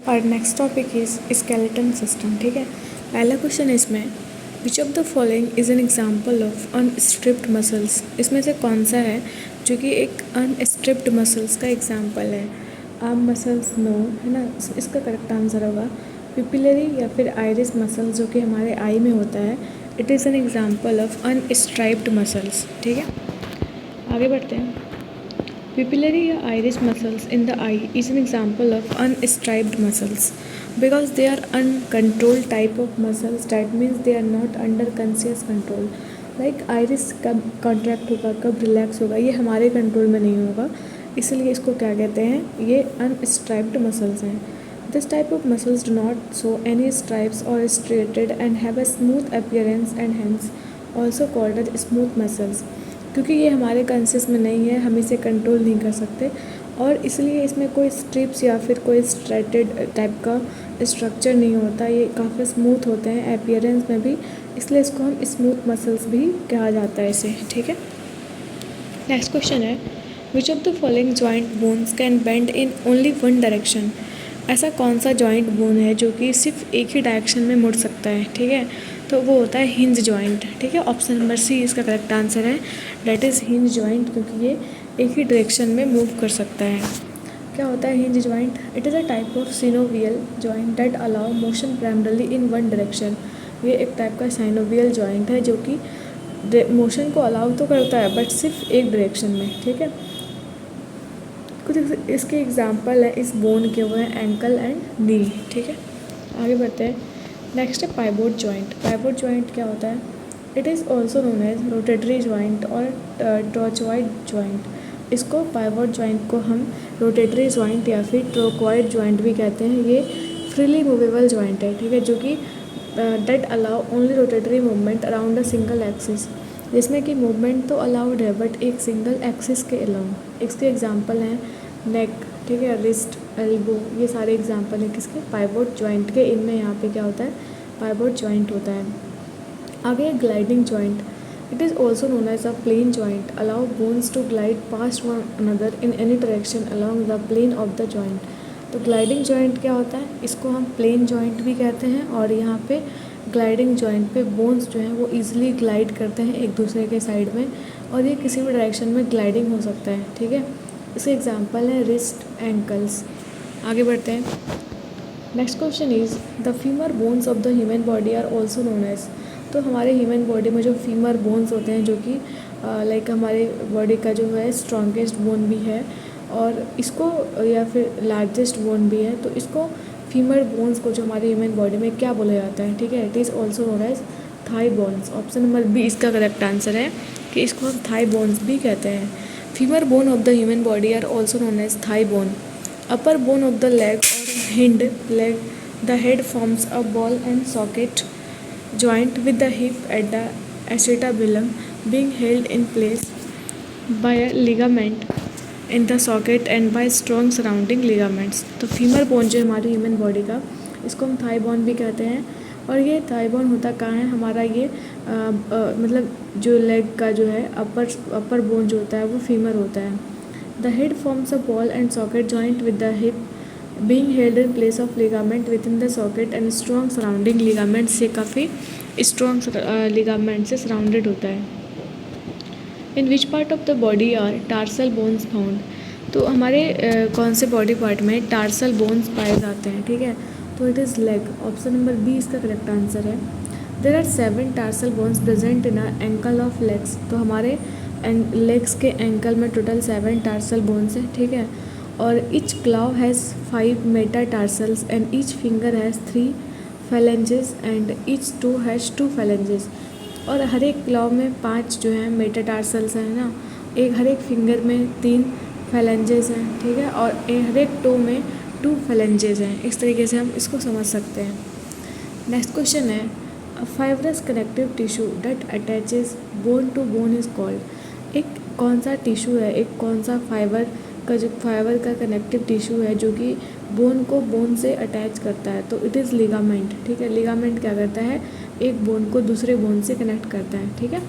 और next topic is skeleton system. ठीक है, पहला क्वेश्चन है इसमें, which of the following is an example of unstripped muscles. इसमें से कौन सा है जो कि एक अनस्ट्रिप्ड मसल्स का एग्जाम्पल है। आर्म मसल्स नो है ना, इसका करेक्ट आंसर होगा पिपिलरी या फिर आइरिस मसल्स जो कि हमारे आई में होता है। It is an example of unstriped muscles. ठीक है, आगे बढ़ते हैं। Pupillary or iris muscles in the eye is an example of unstriped muscles because they are uncontrolled type of muscles. That means they are not under conscious control. Like iris कब contract होगा, कब relax होगा, ये हमारे control में नहीं होगा, इसलिए इसको क्या कहते हैं, ये unstriped muscles हैं. This type of muscles do not show any stripes or striated and have a smooth appearance and hence also called as smooth muscles. क्योंकि ये हमारे कंसियस में नहीं है, हम इसे कंट्रोल नहीं कर सकते और इसलिए इसमें कोई स्ट्रिप्स या फिर कोई स्ट्रेटेड टाइप का स्ट्रक्चर नहीं होता, ये काफ़ी स्मूथ होते हैं अपीयरेंस में भी, इसलिए इसको हम स्मूथ मसल्स भी कहा जाता है इसे. ठीक है, नेक्स्ट क्वेश्चन है, विच of the following joint bones can bend in only one direction. ऐसा कौन सा जॉइंट बोन है जो कि सिर्फ एक ही डायरेक्शन में मुड़ सकता है. ठीक है, तो वो होता है हिंज जॉइंट. ठीक है, ऑप्शन नंबर सी इसका करेक्ट आंसर है, डेट इज़ हिंज जॉइंट, क्योंकि ये एक ही डायरेक्शन में मूव कर सकता है. क्या होता है hinge joint? It is a type of synovial joint that allow motion primarily in one direction. ये एक टाइप का साइनोवियल जॉइंट है जो कि मोशन को अलाउ तो करता है बट सिर्फ एक डायरेक्शन में. ठीक है, कुछ इसके एग्जाम्पल है इस बोन के, वो है एंकल एंड नी. ठीक है, आगे बढ़ते हैं. नेक्स्ट है पाइवोट जॉइंट. पाइवोट जॉइंट क्या होता है? It is also known as rotatory joint और ट्रोचॉइड जॉइंट. इसको पाइवोट जॉइंट को हम रोटेटरी जॉइंट या फिर ट्रोकॉइड जॉइंट भी कहते हैं. ये फ्रीली मूवेबल जॉइंट है. ठीक है, जो कि that allow only rotatory movement around a single axis, जिसमें कि मूवमेंट तो अलाउड है बट एक सिंगल एक्सिस के अलाउ. इसके एग्जांपल हैं नेक, ठीक है, रिस्ट, एल्बो, ये सारे एग्जांपल हैं किसके? पाइवोट जॉइंट के. इनमें यहाँ पे क्या होता है? पाइवोट जॉइंट होता है. आगे gliding joint. It is also known as a plane joint, allow bones to glide past one another in any direction along the plane of the joint. तो ग्लाइडिंग जॉइंट क्या होता है? इसको हम प्लेन जॉइंट भी कहते हैं और यहाँ पे ग्लाइडिंग जॉइंट पे बोन्स जो हैं वो ईजिली ग्लाइड करते हैं एक दूसरे के साइड में और ये किसी भी डायरेक्शन में ग्लाइडिंग हो सकता है. ठीक है, इसके एग्जांपल है रिस्ट, एंकल्स. आगे बढ़ते हैं. Next question is the femur bones of the human body are also known as. तो हमारे ह्यूमन बॉडी में जो फीमर बोन्स होते हैं जो कि लाइक हमारे बॉडी का जो है स्ट्रॉन्गेस्ट बोन भी है और इसको या फिर लार्जेस्ट बोन भी है, तो इसको फीमर बोन्स को जो हमारे ह्यूमन बॉडी में क्या बोला जाता है? ठीक है, it is also known as thigh bones. Option number B इसका करेक्ट आंसर है कि इसको हम थाई बोन्स भी कहते हैं. Femur bone of the human body are also known as thigh bone. Upper bone of the leg और hind leg. The head forms a ball and socket joint with the hip at the acetabulum being held in place by a ligament in the socket and by strong surrounding ligaments. तो femur bone जो हमारी human body का, इसको हम thigh bone भी कहते हैं. और ये थाई बोन होता कहाँ है? हमारा ये मतलब जो लेग का जो है अपर बोन जो होता है वो फीमर होता है. The head forms a ball and socket joint with the hip being held in place of ligament within the socket and strong surrounding ligaments से काफ़ी strong ligament से surrounded होता है. In which part of the body are tarsal bones found? तो हमारे कौन से body part में टार्सल बोन्स पाए जाते हैं? ठीक है, तो it is leg. Option number B इसका करेक्ट आंसर है. There are 7 tarsal bones present in a ankle of legs. तो हमारे लेग्स के एंकल में टोटल 7 टार्सल बोन्स हैं. ठीक है, और each claw has 5 metatarsals and each finger has 3 phalanges and each toe has 2 phalanges. और हर एक क्लॉ में 5 जो हैं मेटाटार्सल्स हैं ना, हर एक फिंगर में 3 phalanges हैं. ठीक है, और हर एक टो में 2 phalanges हैं. इस तरीके से हम इसको समझ सकते हैं. नेक्स्ट क्वेश्चन है, a fibrous connective tissue that attaches bone to bone is called. एक कौन सा टिश्यू है, एक कौन सा फाइबर का कनेक्टिव टिश्यू है जो कि बोन को बोन से अटैच करता है? तो इट इज़ लिगामेंट. ठीक है, लिगामेंट क्या करता है? एक बोन को दूसरे बोन से कनेक्ट करता है. ठीक है,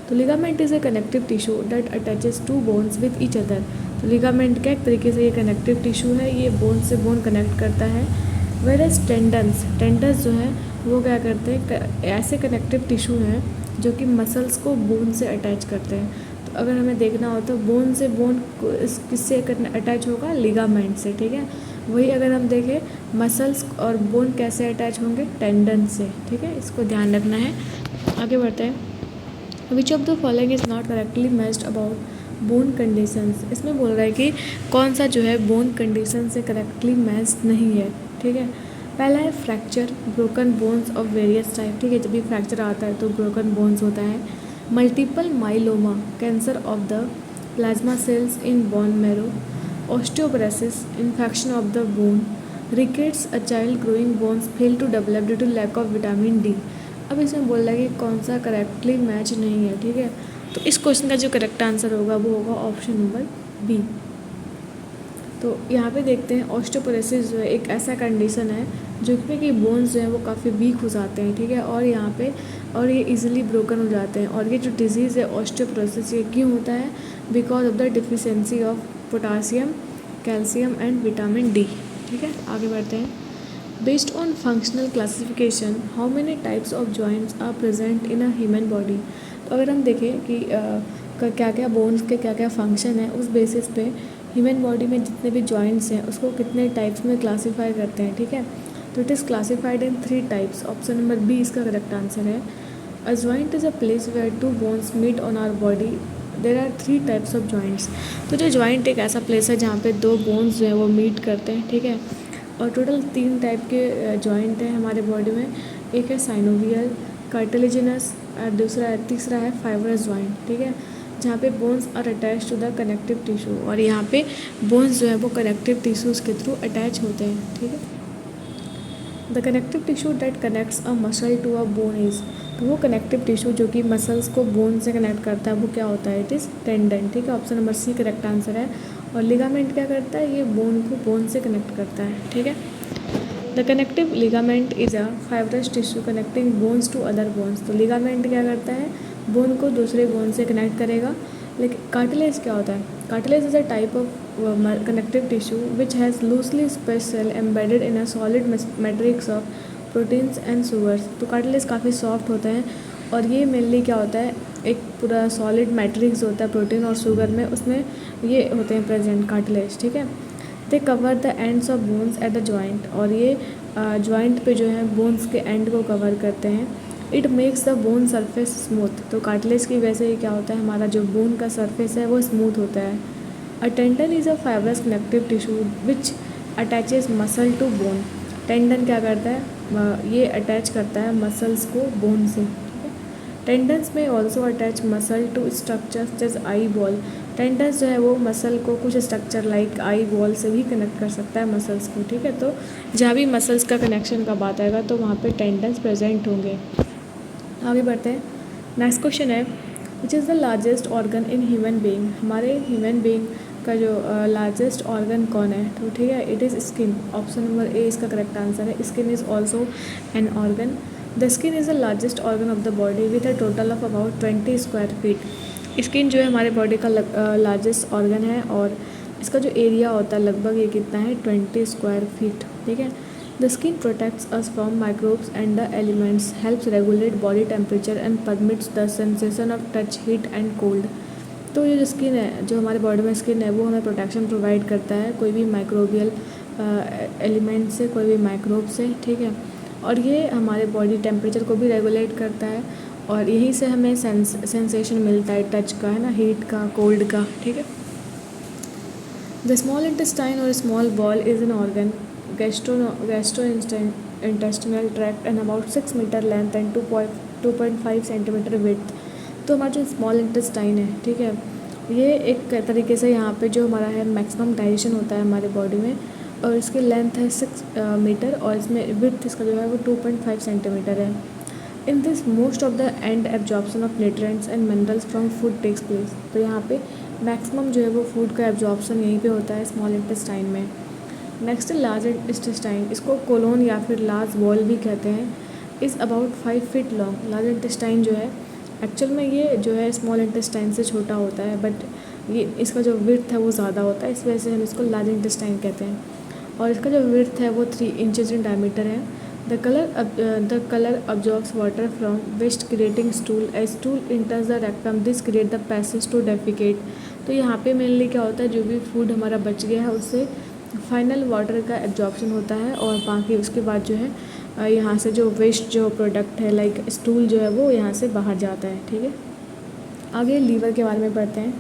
तो ligament is a connective tissue that attaches 2 bones with each other. तो लिगामेंट क्या एक तरीके से ये कनेक्टिव टिश्यू है, ये बोन से बोन कनेक्ट करता है वेर एज टेंडन्स जो है वो क्या करते हैं, ऐसे कनेक्टिव टिश्यू हैं जो कि मसल्स को बोन से अटैच करते हैं। तो अगर हमें देखना हो तो बोन से बोन किससे अटैच होगा, लिगामेंट से, ठीक है। वही अगर हम देखें मसल्स और बोन कैसे अटैच होंगे, टेंडन से, ठीक है। इसको ध्यान रखना है। आगे बढ़ते हैं। Which of the following is not correctly matched about bone conditions. इसमें बोल रहा है कि कौन सा जो है बोन कंडीशन से करेक्टली मैच्ड नहीं है, ठीक है। पहला है fracture, broken bones of various type, ठीक है। जब भी फ्रैक्चर आता है तो ब्रोकन बोन्स होता है। Multiple myeloma, cancer of the plasma cells in bone marrow. Osteoporosis, infection of the bone. Rickets, a child growing bones fail to develop due to lack of vitamin D. अब इसमें बोल रहा है कि कौन सा करेक्टली मैच नहीं है, ठीक है। तो इस क्वेश्चन का जो करेक्ट आंसर होगा वो होगा ऑप्शन नंबर बी। तो यहाँ पे देखते हैं ऑस्टियोपोरोसिस जो है एक ऐसा कंडीशन है जो कि बोन्स जो हैं वो काफ़ी वीक हो जाते हैं, ठीक है। और यहाँ पे और ये इजीली ब्रोकन हो जाते हैं। और ये जो डिजीज़ है ऑस्टियोपोरोसिस ये क्यों होता है, because of the deficiency of potassium, calcium and vitamin D, ठीक है। आगे बढ़ते हैं। Based on functional classification how many types of joints are present in a human body. तो अगर हम देखें कि क्या क्या बोन्स के क्या क्या फंक्शन है, उस बेसिस पे ह्यूमन बॉडी में जितने भी जॉइंट्स हैं उसको कितने टाइप्स में क्लासीफाई करते हैं, ठीक है। तो it is classified in 3 types. Option number B इसका करेक्ट आंसर है। A joint is a place where 2 bones meet on our body. There are 3 types of joints. तो जो जॉइंट एक ऐसा प्लेस है जहाँ पे 2 बोन्स जो है वो मीट करते हैं, ठीक है। और टोटल 3 टाइप के जॉइंट हैं हमारे बॉडी में। एक है साइनोवियल, कार्टिलेजिनस और तीसरा है फाइब्रस जॉइंट, ठीक है, जहाँ पे bones are attach to the connective tissue. और यहाँ पे बोन्स जो है वो कनेक्टिव टिश्यूज़ के थ्रू अटैच होते हैं, ठीक है। The connective tissue that connects a muscle to a bone is. तो वो कनेक्टिव टिश्यू जो कि मसल्स को बोन से कनेक्ट करता है वो क्या होता है, इट इज़ टेंडन, ठीक है। Option number C correct answer है। और लिगामेंट क्या करता है, ये बोन को बोन से कनेक्ट करता है, ठीक है। The connective ligament is a fibrous tissue connecting bones to other bones. तो लिगामेंट क्या करता है, बोन को दूसरे बोन से कनेक्ट करेगा। लेकिन कार्टिलेज क्या होता है, cartilage is a type of connective tissue which has loosely space cell embedded in a solid matrix of proteins and sugars. तो कार्टिलेज काफ़ी सॉफ्ट होता है और ये मेनली क्या होता है, एक पूरा सॉलिड मैट्रिक्स होता है प्रोटीन और शुगर में, उसमें ये होते हैं प्रेजेंट कार्टिलेज, ठीक है। They cover the ends of bones at the joint. और ये जॉइंट पे जो है बोन्स के एंड को कवर करते हैं। It makes the bone surface smooth. तो कार्टिलेज की वजह से ये क्या होता है, हमारा जो बोन का सरफेस है वो स्मूथ होता है। A tendon is a fibrous connective tissue which attaches muscle to bone. Tendon क्या करता है, ये अटैच करता है मसल्स को बोन से, ठीक है। टेंडन्स में also attach muscle to structures जैसे आई बॉल। टेंडन्स जो है वो मसल को कुछ स्ट्रक्चर लाइक आई बॉल से भी कनेक्ट कर सकता है मसल्स को, ठीक है। तो जहाँ भी मसल्स का कनेक्शन का बात आएगा तो वहाँ पे टेंडन्स प्रेजेंट होंगे। आगे बढ़ते हैं। नेक्स्ट क्वेश्चन है which is the largest organ in human being. हमारे ह्यूमन बीइंग का जो लार्जेस्ट ऑर्गन कौन है, तो ठीक है, it is skin. Option number A इसका करेक्ट आंसर है। Skin is also an organ. The skin is the largest organ of the body with a total of about 20 square feet. Skin जो है हमारे बॉडी का largest organ है और इसका जो एरिया होता है लगभग ये कितना है, 20 स्क्वायर फीट, ठीक है। The skin protects us from microbes and the elements, helps regulate body temperature and permits the sensation of touch, heat and cold. तो ये जो स्किन है, जो हमारे बॉडी में स्किन है, वो हमें प्रोटेक्शन प्रोवाइड करता है कोई भी माइक्रोबियल एलिमेंट से, कोई भी माइक्रोब से, ठीक है। और ये हमारे बॉडी टेम्परेचर को भी रेगुलेट करता है और यहीं से हमें सेंसेशन मिलता है टच का, है ना, हीट का, कोल्ड का, ठीक है। द स्मॉल इंटेस्टाइन और small bowel is an organ gastrointestinal tract and about 6 metre length and 2.5 centimetre width. तो हमारा जो स्मॉल इंटेस्टाइन है, ठीक है, ये एक तरीके से यहाँ पे जो हमारा है मैक्सिमम डाइजेशन होता है हमारे बॉडी में और इसकी लेंथ है 6 मीटर और इसमें विड्थ इसका जो है वो 2.5 सेंटीमीटर है। In this most of the end absorption of nutrients and minerals from food takes place. तो यहाँ पे मैक्सिमम जो है वो फूड का एब्जॉर्प्शन यहीं पे होता है स्मॉल इंटेस्टाइन में। नेक्स्ट लार्ज इंटेस्टाइन, इसको कोलोन या फिर लार्ज वॉल भी कहते हैं, is about 5 feet long. Large intestine जो है एक्चुअल में ये जो है स्मॉल इंटेस्टाइन से छोटा होता है बट ये इसका जो विड्थ है वो ज़्यादा होता है, इस वजह से हम इसको लार्ज इंटेस्टाइन कहते हैं। और इसका जो विड्थ है वो 3 इंचेस इन डायमीटर है। The colour absorbs water from waste creating stool as stool enters the rectum, this create the passage to defecate. तो यहाँ पे मेनली क्या होता है, जो भी फूड हमारा बच गया है उससे फाइनल वाटर का एब्जॉर्प्शन होता है और बाकी उसके बाद जो है यहाँ से जो वेस्ट जो प्रोडक्ट है लाइक स्टूल जो है वो यहाँ से बाहर जाता है। ठीक है, आगे लीवर के बारे में पढ़ते हैं।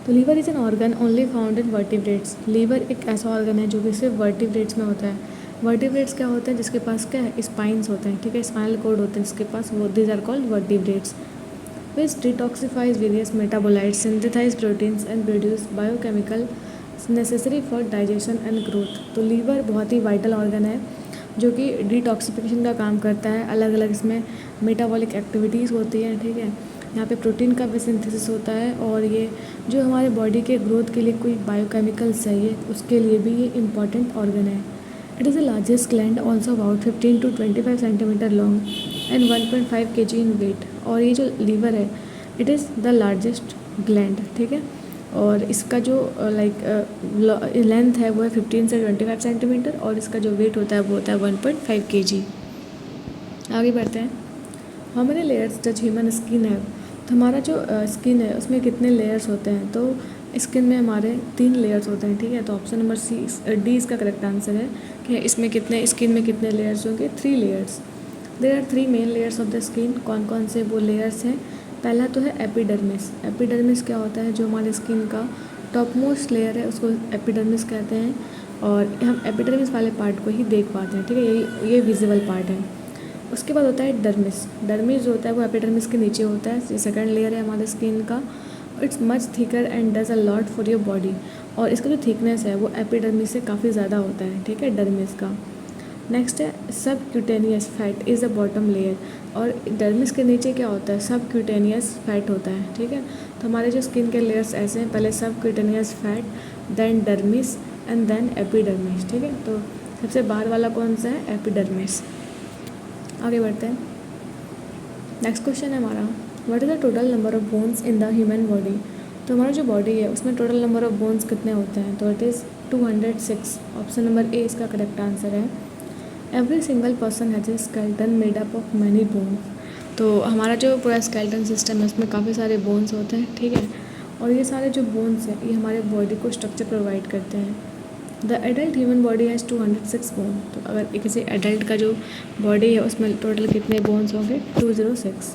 तो liver is an organ only found in vertebrates. Liver एक ऐसा ऑर्गन है जो कि सिर्फ वर्टिब्रेट्स में होता है। वर्टिब्रेट्स क्या होते हैं, जिसके पास क्या है, स्पाइंस होते हैं। ठीक है, स्पाइनल कॉर्ड होते हैं जिसके पास, वो these are called vertebrates. Which detoxifies various metabolites, synthesize proteins and produce biochemical necessary for digestion and growth. तो लीवर बहुत ही वाइटल ऑर्गन है जो कि डिटॉक्सिफिकेशन का काम करता है। अलग अलग इसमें मेटाबॉलिक एक्टिविटीज़ होती हैं। ठीक है, यहाँ पे प्रोटीन का भी सिंथेसिस होता है और ये जो हमारे बॉडी के ग्रोथ के लिए कोई बायोकेमिकल्स चाहिए उसके लिए भी ये इम्पॉर्टेंट ऑर्गन है। It is the largest gland also about 15 to 25 centimetre long and 1.5 kg in weight. और ये जो लीवर है it is the largest gland. ठीक है, और इसका जो लेंथ है वो है 15 से 25 सेंटीमीटर और इसका जो वेट होता है वो होता है 1.5 kg। आगे बढ़ते हैं। How many layers does human skin है। तो हमारा जो स्किन है उसमें कितने लेयर्स होते हैं, तो स्किन में हमारे 3 लेयर्स होते हैं। ठीक है, तो ऑप्शन नंबर डी इसका करेक्ट आंसर है कि इसमें कितने स्किन में कितने लेयर्स होंगे, 3 layers. There are 3 main layers of the skin. कौन कौन से वो लेयर्स हैं, पहला तो है एपिडर्मिस। एपिडर्मिस क्या होता है, जो हमारे स्किन का टॉप मोस्ट लेयर है उसको एपिडर्मिस कहते हैं और हम एपिडर्मिस वाले पार्ट को ही देख पाते हैं। ठीक है, ये विजिबल पार्ट है। उसके बाद होता है डर्मिस। डर्मिस जो होता है वो एपिडर्मिस के नीचे होता है, ये सेकंड लेयर है हमारे स्किन का। It's much thicker and does a lot for your body. और इसका जो थिकनेस है वो एपिडर्मिस से काफ़ी ज़्यादा होता है। ठीक है, डर्मिस का। नेक्स्ट है सब cutaneous fat is the bottom layer. और डर्मिस के नीचे क्या होता है, सब क्यूटेनियस फैट होता है। ठीक है, तो हमारे जो स्किन के लेयर्स ऐसे हैं, पहले subcutaneous fat, then dermis and then epidermis. ठीक है, तो सबसे बाहर वाला कौन सा है, एपिडर्मिस। आगे बढ़ते हैं। नेक्स्ट क्वेश्चन है हमारा, what is the total number of bones in the human body. तो हमारा जो बॉडी है उसमें टोटल नंबर ऑफ बोन्स कितने होते हैं, तो it is 206। Option number A इसका करेक्ट आंसर है। Every single person has a skeleton made up of many bones. तो हमारा जो पूरा स्केलेटन सिस्टम है उसमें काफ़ी सारे बोन्स होते हैं। ठीक है, और ये सारे जो बोन्स हैं ये हमारे बॉडी को स्ट्रक्चर प्रोवाइड करते हैं। The adult human body has 206 bone. तो अगर किसी एडल्ट का जो बॉडी है उसमें टोटल कितने बोन्स होंगे, 206।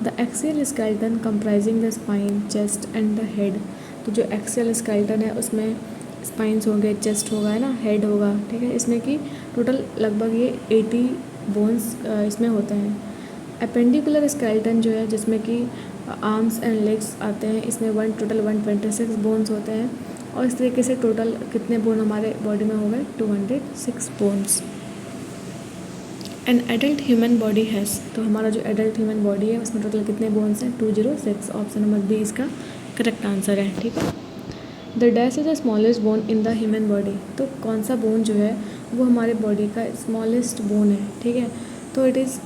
The axial skeleton comprising the spine, chest and the head. तो जो एक्सियल स्केलेटन है उसमें स्पाइंस होंगे, चेस्ट होगा, है ना, हेड होगा। ठीक है, इसमें कि टोटल लगभग ये 80 बोन्स इसमें होते हैं। अपेंडिकुलर स्केलेटन जो है जिसमें कि आर्म्स एंड लेग्स आते हैं, इसमें टोटल 126 बोन्स होते हैं। और इस तरीके से टोटल कितने बोन हमारे बॉडी में हो गए, 206 bones. An adult human body has. तो हमारा जो एडल्ट ह्यूमन बॉडी है उसमें टोटल कितने बोन्स हैं, 206। ऑप्शन नंबर बी इसका करेक्ट आंसर है। ठीक है, the dash is the smallest bone in the human body. तो कौन सा बोन जो है वो हमारे बॉडी का स्मॉलेस्ट बोन है। ठीक है, तो इट इज़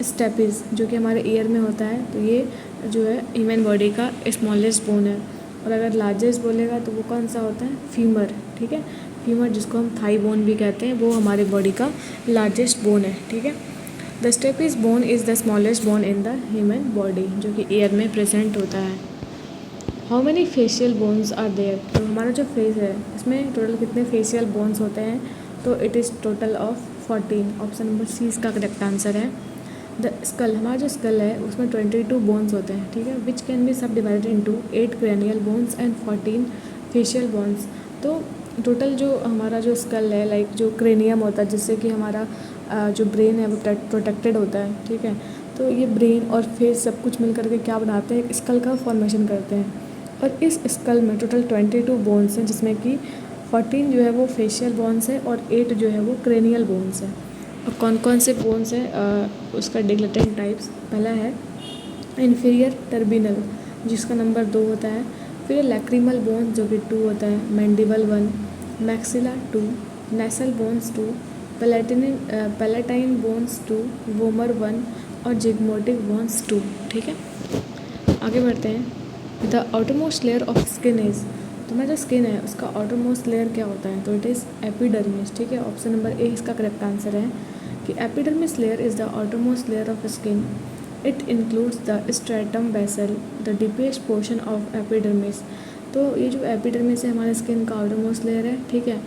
स्टेपिस, जो कि हमारे ईयर में होता है। तो ये जो है ह्यूमन बॉडी का स्मॉलेस्ट बोन है। और अगर लार्जेस्ट बोलेगा तो वो कौन सा होता है, फीमर। ठीक है, फीमर जिसको हम थाई बोन भी कहते हैं, वो हमारे बॉडी का लार्जेस्ट बोन है। ठीक है, the stapes bone is the smallest bone in the human body, जो कि ईयर में प्रेजेंट होता है। How many facial bones are there. तो हमारा जो फेस है इसमें टोटल कितने फेशियल बोन्स होते हैं, तो it is total of 14। Option number C इसका करेक्ट आंसर है। द स्कल, हमारा जो स्कल है उसमें 22 बोन्स होते हैं। ठीक है, विच कैन बी सब divided into 8 cranial bones and 14 facial bones. तो टोटल जो हमारा जो स्कल है, लाइक जो क्रेनियम होता है जिससे कि हमारा जो ब्रेन है वो प्रोटेक्टेड होता है। ठीक है, तो ये ब्रेन और फेस सब कुछ मिल करके क्या बनाते हैं, स्कल का फॉर्मेशन करते हैं। और इस स्कल में टोटल 22 बोन्स हैं जिसमें कि 14 जो है वो फेशियल बोन्स है और 8 जो है वो क्रेनियल बोन्स है। और कौन कौन से बोन्स हैं उसका डिग्लेटेंट टाइप्स, पहला है इन्फीरियर टर्बिनल जिसका नंबर 2 होता है। फिर लैक्रिमल बोन्स जो कि 2 होता है, मैंडिबल 1, मैक्सिला 2, नेसल बोन्स 2, पैलेटाइन बोन्स 2, वोमर 1 और जिग्मोटिक बोन्स 2। ठीक है, आगे बढ़ते हैं। The outermost layer of skin is. तो हमारा जो स्किन है उसका आउटरमोस्ट लेयर क्या होता है, तो इट इज़ एपिडर्मिस, ठीक है। ऑप्शन नंबर ए इसका करेक्ट आंसर है कि epidermis layer is the outermost layer of skin. It includes the stratum basale, the deepest portion of epidermis. तो ये जो एपिडर्मिस है हमारे स्किन का आउटरमोस्ट लेयर है, ठीक है।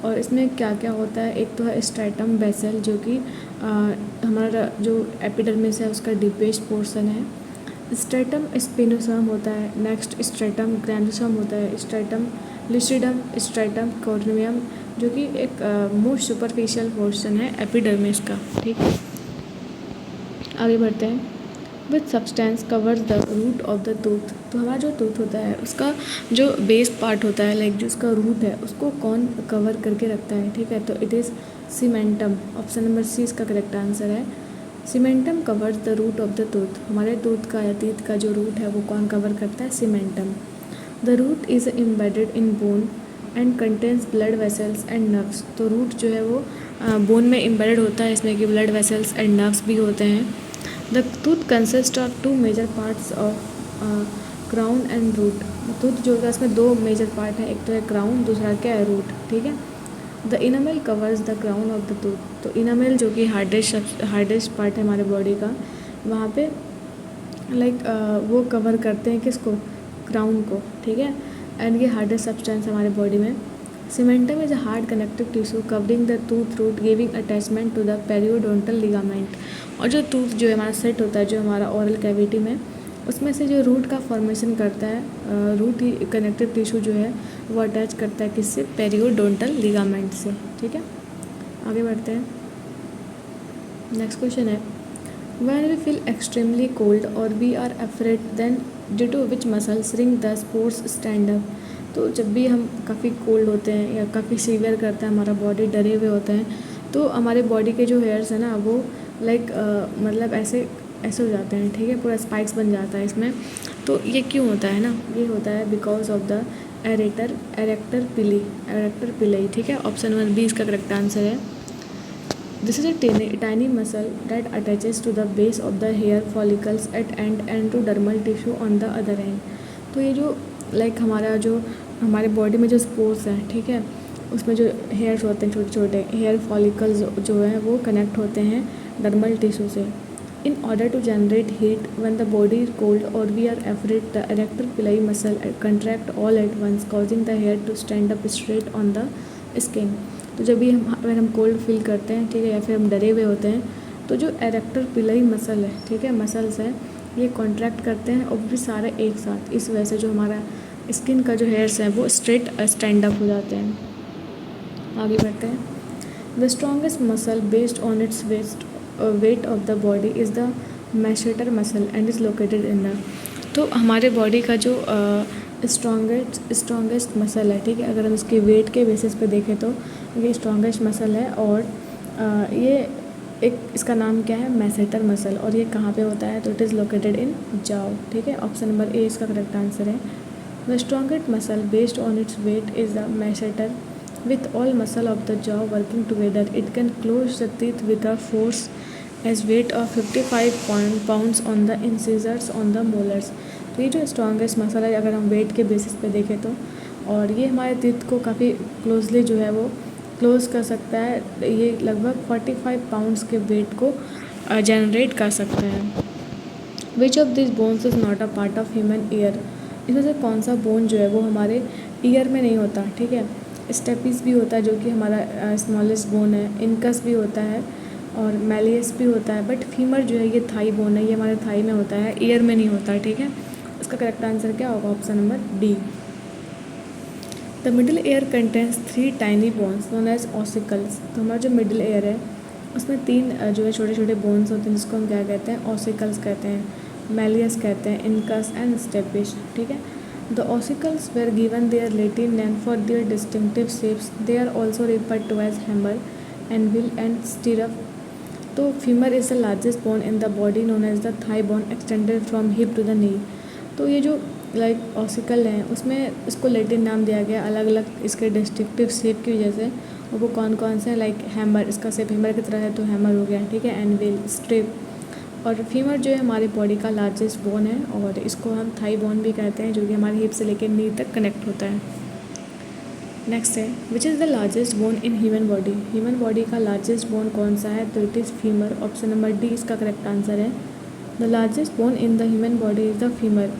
और इसमें क्या क्या होता है, एक तो है स्ट्रेटम बेसल जो कि हमारा जो एपिडर्मिस है उसका डीपेस्ट पोर्शन है। स्ट्रेटम स्पिनोसम होता है, नेक्स्ट स्ट्रेटम ग्रैंडोसम होता है, स्ट्रेटम लिसिडम, स्ट्रेटम कॉर्नियम जो कि एक मोस्ट सुपरफिशियल पोर्शन है एपिडर्मिस का, ठीक है। आगे बढ़ते हैं। With substance covers the root of the tooth. तो हमारा जो टूथ होता है उसका जो बेस पार्ट होता है, लाइक जो उसका रूट है उसको कौन कवर करके रखता है, ठीक है। तो it is cementum. Option number C इसका करेक्ट आंसर है। Cementum covers the root of the tooth. हमारे टूथ का या टीथ का जो रूट है वो कौन कवर करता है, cementum. The root is embedded in bone and contains blood vessels and nerves. तो रूट जो है वो बोन में एम्बेडेड होता है, इसमें कि ब्लड वेसल्स एंड नर्व्स भी होते हैं। The tooth consist of 2 major parts of crown and root. Tooth जो होता है इसमें 2 मेजर पार्ट है, एक तो है क्राउन, दूसरा क्या है रूट, ठीक है। The enamel covers the crown of the tooth. तो इनामेल जो कि हार्डेस्ट पार्ट है हमारे बॉडी का, वहाँ पे लाइक वो कवर करते हैं किसको, क्राउन को, ठीक है। एंड ये हार्डेस्ट सब्सटेंस हमारे बॉडी में। Cementum is a hard connective tissue covering the tooth root giving attachment to the periodontal ligament. और जो टूथ जो है हमारा सेट होता है, जो हमारा ओरल कैविटी में, उसमें से जो रूट का फॉर्मेशन करता है, रूट ही कनेक्टिव टिश्यू जो है वो अटैच करता है किससे, पेरियोडोंटल लिगामेंट से, ठीक है। आगे बढ़ते हैं। नेक्स्ट क्वेश्चन है, when we feel extremely cold और we are afraid then due to which muscles ring the spores stand up. तो जब भी हम काफ़ी कोल्ड होते हैं या काफ़ी सीवियर करता है हमारा बॉडी, डरे हुए होते हैं, तो हमारे बॉडी के जो हेयर्स हैं ना वो लाइक मतलब ऐसे हो जाते हैं, ठीक है, पूरा स्पाइक्स बन जाता है इसमें। तो ये क्यों होता है ना, ये होता है बिकॉज ऑफ द एरेक्टर पिली, ठीक है। ऑप्शन नंबर बी इसका करेक्ट आंसर है। This is a tiny muscle that attaches to the base of the hair follicles at end and to dermal tissue on the other end। तो ये जो like हमारा जो हमारे बॉडी में जो स्पोर्स हैं, ठीक है, उसमें जो हेयर्स होते हैं छोटे छोटे हेयर फॉलिकल्स जो है वो कनेक्ट होते हैं डर्मल टिश्यू से। In order to generate heat when the body is cold और we are afraid the erector pili muscle contract all at once causing the hair to stand up straight on the skin. तो जब भी अगर हम cold feel करते हैं, ठीक है, या फिर हम डरे हुए होते हैं, तो जो एरेक्टर पिलाई मसल है, ठीक है, मसल्स हैं, ये कॉन्ट्रैक्ट करते हैं और भी सारे एक साथ। इस वजह से जो हमारा स्किन का जो हेयर्स हैं वो स्ट्रेट स्टैंड अप हो जाते हैं। आगे बढ़ते हैं। The strongest muscle based on its weight of the body is the masseter muscle and is located in the. तो हमारे बॉडी का जो स्ट्रॉन्गेस्ट मसल है, ठीक है, अगर हम इसके वेट के बेसिस पे देखें तो ये स्ट्रॉन्गेस्ट मसल है और ये एक इसका नाम क्या है, मैसेटर मसल, और ये कहाँ पे होता है, तो इट इज़ लोकेटेड इन जाव, ठीक है। ऑप्शन नंबर ए इसका करेक्ट आंसर है। The strongest muscle based on its wait is the masseter with all muscle of the jaw working together it can close the teeth with a force as weight of 55 pounds on the incisors on the molars। तो ये जो strongest muscle है अगर हम wait के basis पे देखें तो, और ये हमारे टीथ को काफ़ी क्लोजली जो है वो क्लोज कर सकता है। ये लगभग 45 पाउंड्स के वेट को जनरेट कर सकता है। Which of this bones is not a part of human ear. इसमें से कौन सा बोन जो है वो हमारे ईयर में नहीं होता, ठीक है। स्टेपिस भी होता है जो कि हमारा स्मॉलेस्ट बोन है, इनकस भी होता है और मैलियस भी होता है, बट फीमर जो है ये थाई बोन है, ये हमारे थाई में होता है, ईयर में नहीं होता, ठीक है। इसका करेक्ट आंसर क्या होगा, option number D. The middle ear contains 3 tiny bones known as ossicles. तो हमारा जो मिडिल एयर है उसमें 3 जो है छोटे छोटे बोन्स होते हैं जिसको हम क्या कहते हैं, ऑसिकल्स कहते हैं, मैलियस कहते हैं, इनकस एंड स्टेपिश, ठीक है। The ossicles were given their Latin name for their distinctive shapes. They are also referred to as hammer anvil and stirrup. तो femur is the largest bone in the body known as the thigh bone extended from hip to the knee. तो ये जो like ossicle हैं उसमें इसको Latin नाम दिया गया अलग अलग इसके डिस्टिंक्टिव शेप की वजह से, और वो कौन कौन से, लाइक हैमर, इसका शेप हैमर की तरह है तो हैमर हो गया, ठीक है, एनविल, स्ट्रिप। और फीमर जो है हमारी बॉडी का लार्जेस्ट बोन है और इसको हम थाई बोन भी कहते हैं जो कि हमारे हिप से लेकर नी तक कनेक्ट होता है। नेक्स्ट है which is the largest bone in human body. Human body का लार्जेस्ट बोन कौन सा है, तो it is femur. Option number D इसका करेक्ट आंसर है। The largest bone in the human body is the femur.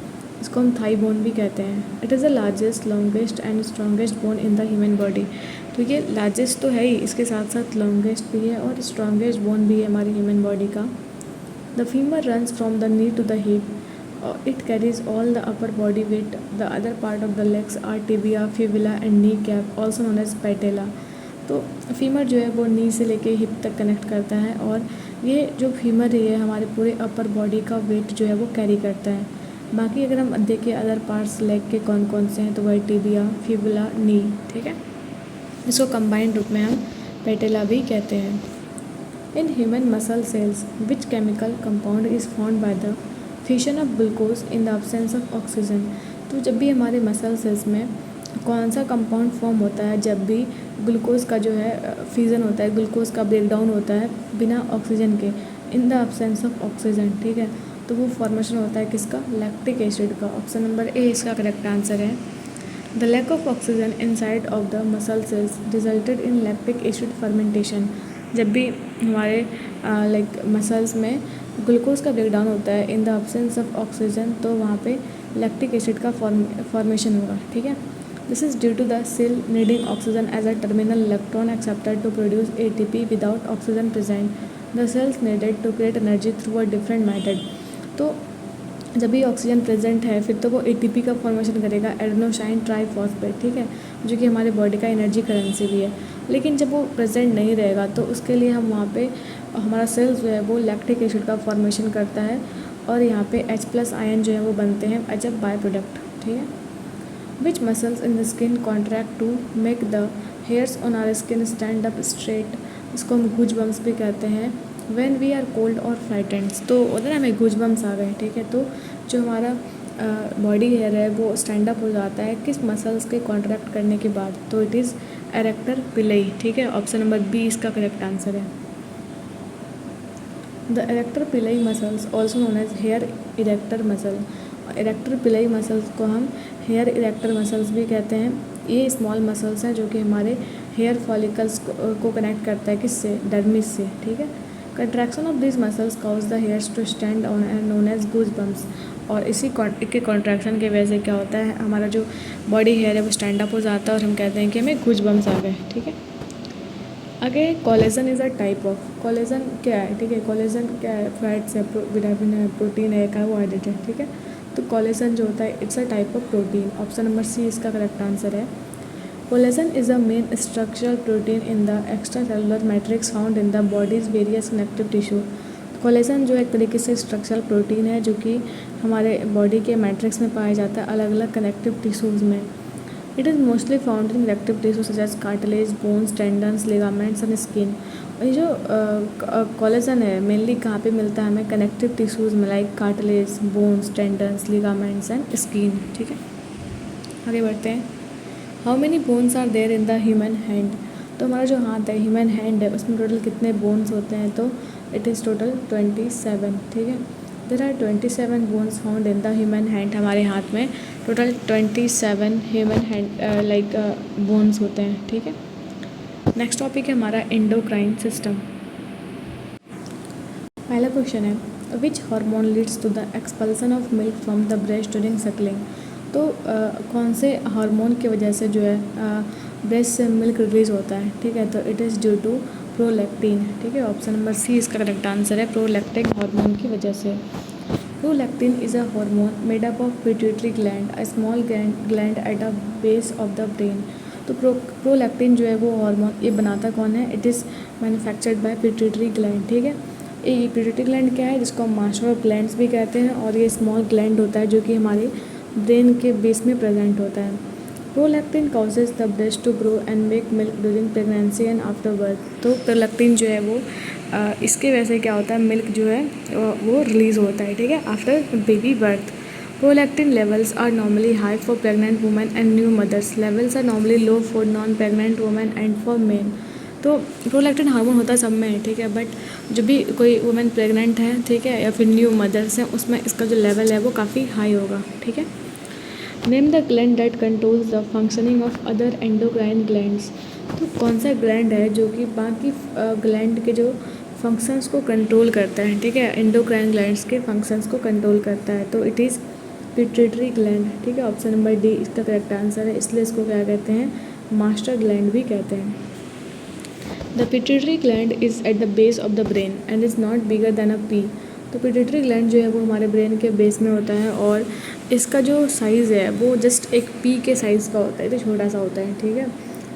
इसको हम थाई बोन भी कहते हैं। It is the largest longest and strongest bone in the human body. तो ये largest तो है ही, इसके साथ साथ लॉन्गेस्ट भी है और स्ट्रॉन्गेस्ट बोन भी है हमारी ह्यूमन बॉडी का। The femur runs from the knee to the hip. It carries all the upper body weight. The other part of the legs are tibia, fibula and kneecap, also known as patella. तो femur जो है वो नी से लेके hip तक connect करता है और ये जो फीमर है हमारे पूरे अपर बॉडी का वेट जो है वो कैरी करता है। बाकी अगर हम देखें अदर पार्ट्स लेग के कौन कौन से हैं तो वह टिबिया, फिबुला, नी, ठीक है। इसको कंबाइंड रूप में हम पेटेला भी कहते हैं। In human muscle cells which chemical compound is found by the fission of glucose in the absence of oxygen. तो जब भी हमारे मसल सेल्स में कौन सा कंपाउंड फॉर्म होता है, जब भी ग्लूकोज का जो है फ्यूज़न होता है, ग्लूकोज का ब्रेकडाउन होता है बिना ऑक्सीजन के, in the absence of oxygen, ठीक है, तो वो फॉर्मेशन होता है किसका, लैक्टिक एसिड का। ऑप्शन नंबर ए इसका करेक्ट आंसर है। The lack of oxygen inside of the muscle cells resulted in lactic acid fermentation. जब भी हमारे मसल्स में ग्लूकोज का ब्रेकडाउन होता है इन द अब्सेंस ऑफ ऑक्सीजन, तो वहाँ पे लैक्टिक एसिड का फॉर्मेशन होगा, ठीक है। This is due to the cell needing oxygen as a terminal electron acceptor to produce ATP without oxygen present. The cells needed to create energy through a different method. तो जब भी oxygen present है फिर तो वो ATP का formation करेगा, adenosine triphosphate, ठीक है, जो कि हमारे बॉडी का एनर्जी करेंसी भी है। लेकिन जब वो प्रेजेंट नहीं रहेगा तो उसके लिए हम वहाँ पे हमारा सेल्स जो है वो लैक्टिक एसिड का फॉर्मेशन करता है और यहाँ पे H+ आयन जो है वो बनते हैं एज अ बाय प्रोडक्ट, ठीक है। Which muscles in the skin contract to make the hairs on our skin stand up straight. इसको हम गूज बम्स भी कहते हैं। व्हेन वी आर कोल्ड और फ्राइटेंड, तो उधर हमें गूज बम्स आ गए, ठीक है। तो जो हमारा बॉडी हेयर है वो स्टैंड अप हो जाता है किस मसल्स के कॉन्ट्रैक्ट करने के बाद, तो इट इज़ एरेक्टर पिलई, ठीक है। ऑप्शन नंबर बी इसका करेक्ट आंसर है। The erector pili muscles also known as hair erector muscle. Erector pili muscles को हम हेयर इरेक्टर मसल्स भी कहते हैं। ये स्मॉल मसल्स हैं जो कि हमारे हेयर फॉलिकल्स को कनेक्ट करता है किससे, डर्मिस से, ठीक है। Contraction of this muscles cause the hairs to stand on end known as goose bumps. और इसी के कॉन्ट्रैक्शन की वजह से क्या होता है, हमारा जो बॉडी हेयर है वो स्टैंड अप हो जाता है और हम कहते हैं कि हमें गूज बम्स आ गए, ठीक है। आगे collagen is a type of, collagen क्या है, ठीक है, कोलेजन क्या है, फैट्स है, विटामिन है, प्रोटीन है, कार्बोहाइड्रेट है, ठीक है। तो कोलेजन जो होता है it's a type of protein. Option number C इसका करेक्ट आंसर है। Collagen is a main structural protein in the extra cellular matrix found in the body's various connective tissue. Collagen जो एक तरीके से स्ट्रक्चरल प्रोटीन है जो कि हमारे बॉडी के मैट्रिक्स में पाया जाता है अलग अलग कनेक्टिव टिश्यूज़ में। It is mostly found in connective tissue such as cartilage, bones, tendons, ligaments and skin. और ये जो कोलेजन है मेनली कहाँ पे मिलता है हमें, कनेक्टिव टिश्यूज़ में, like cartilage, bones, tendons, ligaments and skin, ठीक है। आगे बढ़ते हैं। How many bones are there in the human hand. तो हमारा जो हाथ है, ह्यूमन हैंड है, उसमें टोटल कितने बोन्स होते हैं, तो इट इज़ टोटल 27, ठीक है। There are 27 bones found in the human hand. हमारे हाथ में टोटल 27 ह्यूमन हैंड बोन्स होते हैं, ठीक है। नेक्स्ट टॉपिक है हमारा एंडोक्राइन सिस्टम। पहला क्वेश्चन है which hormone leads to the expulsion of milk from the breast during suckling. तो कौन से हार्मोन की वजह से जो है ब्रेस्ट से मिल्क रिलीज़ होता है, ठीक है, तो it is due to prolactin, ठीक है। ऑप्शन नंबर सी इसका करेक्ट आंसर है, प्रोलैक्टिन हार्मोन की वजह से। Prolactin is a hormone made up of pituitary gland, a small gland at a base of the brain. तो प्रोलैक्टिन जो है वो हार्मोन ये बनाता कौन है, it is manufactured by pituitary gland, ठीक है। ये पिट्यूटरी ग्लैंड क्या है, जिसको हम मास्टर ऑफ ग्लैंड्स भी कहते हैं, और ये स्मॉल ग्लैंड होता है जो कि हमारे ब्रेन के बेस में प्रेजेंट होता है। Prolactin causes the breast to grow and make milk during pregnancy and after birth. तो प्रोलैक्टिन जो है वो इसके वजह से क्या होता है, मिल्क जो है वो रिलीज़ होता है, ठीक है, after baby birth. Prolactin levels are normally high for pregnant women and new mothers, levels are normally low for non pregnant women and for men. तो प्रोलैक्टिन हार्मोन होता सब में है, ठीक है, बट जो भी कोई वुमेन प्रेग्नेंट है, ठीक है, या फिर न्यू मदर्स हैं, उसमें इसका जो लेवल है वो काफ़ी हाई होगा, ठीक है। Name the gland that controls the functioning of other endocrine glands. तो कौन सा ग्लैंड है जो कि बाकी ग्लैंड के जो फंक्शंस को कंट्रोल करता है, ठीक है, एंडोक्राइन ग्लैंड्स के फंक्शंस को कंट्रोल करता है। तो इट इज़ पिट्यूटरी ग्लैंड, ठीक है, ऑप्शन नंबर डी इसका करेक्ट आंसर है। इसलिए इसको क्या कहते हैं, मास्टर ग्लैंड भी कहते हैं। The pituitary gland is at the base of the brain and is not bigger than a P. तो पिट्यूटरी ग्लैंड जो है वो हमारे ब्रेन के बेस में होता है और इसका जो साइज़ है वो जस्ट एक पी के साइज़ का होता है, तो छोटा सा होता है, ठीक है।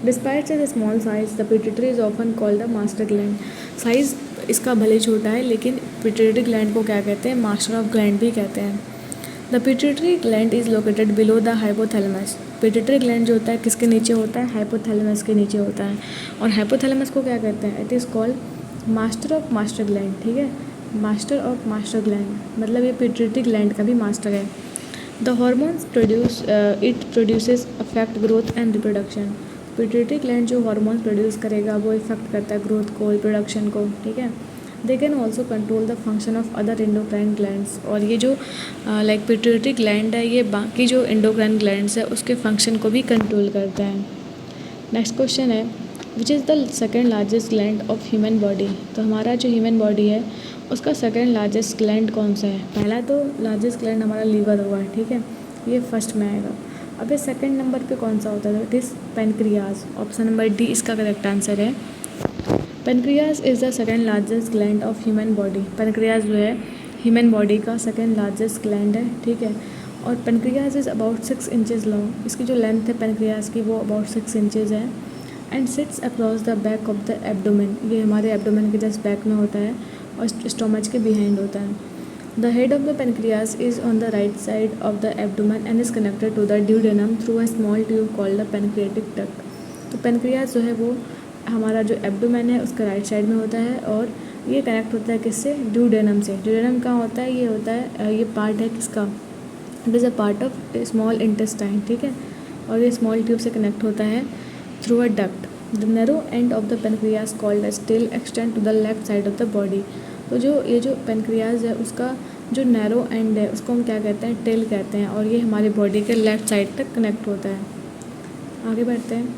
Despite is small size the pituitary is often called the master gland. Size इसका भले छोटा है लेकिन पिट्यूटरी ग्लैंड को क्या कहते हैं, मास्टर ऑफ ग्लैंड भी कहते हैं। The pituitary gland is located below the hypothalamus. Pituitary gland जो होता है किसके नीचे होता है, हाइपोथैलेमस के नीचे होता है। और हाइपोथैलेमस को क्या कहते हैं, it is called master of master gland, ठीक है, मास्टर ऑफ मास्टर ग्लैंड मतलब ये पिट्यूटरी ग्लैंड का भी मास्टर है। The hormones produces affect growth and reproduction. Pituitary gland जो हॉर्मोन्स प्रोड्यूस करेगा वो इफेक्ट करता है ग्रोथ को, रिप्रोडक्शन को, ठीक है। They can also control the function of other endocrine glands. और ये जो लाइक पिट्यूटरी ग्लैंड है ये बाकी जो एंडोक्राइन ग्लैंड्स है उसके फंक्शन को भी कंट्रोल करता है। नेक्स्ट क्वेश्चन है which is the second largest gland of human body. तो हमारा जो ह्यूमन बॉडी है उसका सेकेंड लार्जेस्ट ग्लैंड कौन सा है। पहला तो लार्जेस्ट ग्लैंड हमारा लीवर हुआ है, ठीक है, ये फर्स्ट में आएगा। अब ये सेकेंड नंबर पे कौन सा होता है, it is pancreas. Option number D इसका करेक्ट आंसर है। Pancreas is the second largest gland of human body. Pancreas जो है ह्यूमन बॉडी का सेकेंड लार्जेस्ट ग्लैंड है, ठीक है। और pancreas is about 6 inches long. इसकी जो लेंथ है पेनक्रियाज की वो अबाउट 6 इंचज़ है and seats across the back of the abdomen. ये हमारे एब्डोमेन के जस्ट बैक में होता है और स्टोमच के बिहाइंड होता है। The head of the pancreas is on the right side of the abdomen and is connected to the duodenum through a small tube called the pancreatic duct. तो pancreas जो है वो हमारा जो एब्डोमेन है उसका राइट साइड में होता है और ये कनेक्ट होता है किससे, ड्यूडेनम से। ड्यूडेनम कहाँ होता है, ये होता है, ये पार्ट है किसका, it is a part of small intestine, ठीक है। और ये स्मॉल ट्यूब से कनेक्ट होता है through a duct. The narrow end of the pancreas called as tail extend to the left side of the body. तो जो ये जो पेनक्रियाज है उसका जो नैरो एंड है उसको हम क्या कहते हैं, टेल कहते हैं और ये हमारी बॉडी के लेफ्ट साइड तक कनेक्ट होता है। आगे बढ़ते हैं।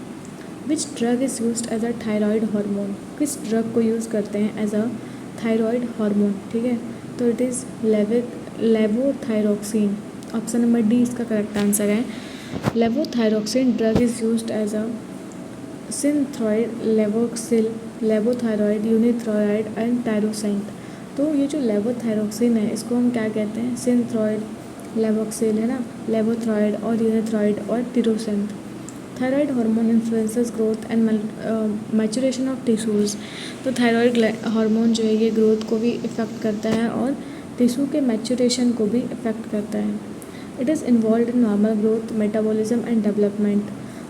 Which drug is used as a thyroid hormone. किस ड्रग को यूज़ करते हैं एज अ थायराइड हार्मोन, ठीक है। तो it is levothyroxine. Option number D इसका करेक्ट आंसर है। Levothyroxine drug is used as a synthroid, levoxyl, levothyroid, unithroid and tirosint. तो ये जो लेवोथायरोक्सिन है इसको हम क्या कहते हैं, सिंथ्राइड, लेवोक्सिल है ना, लेवोथ्राइड और यूनिथ्राइड और tirosint. Thyroid hormone influences growth and maturation of tissues. तो थायराइड हार्मोन जो है ये ग्रोथ को भी इफ़ेक्ट करता है और टिश्यू के मैचुरेशन को भी इफ़ेक्ट करता है। It is involved in normal growth, metabolism and development.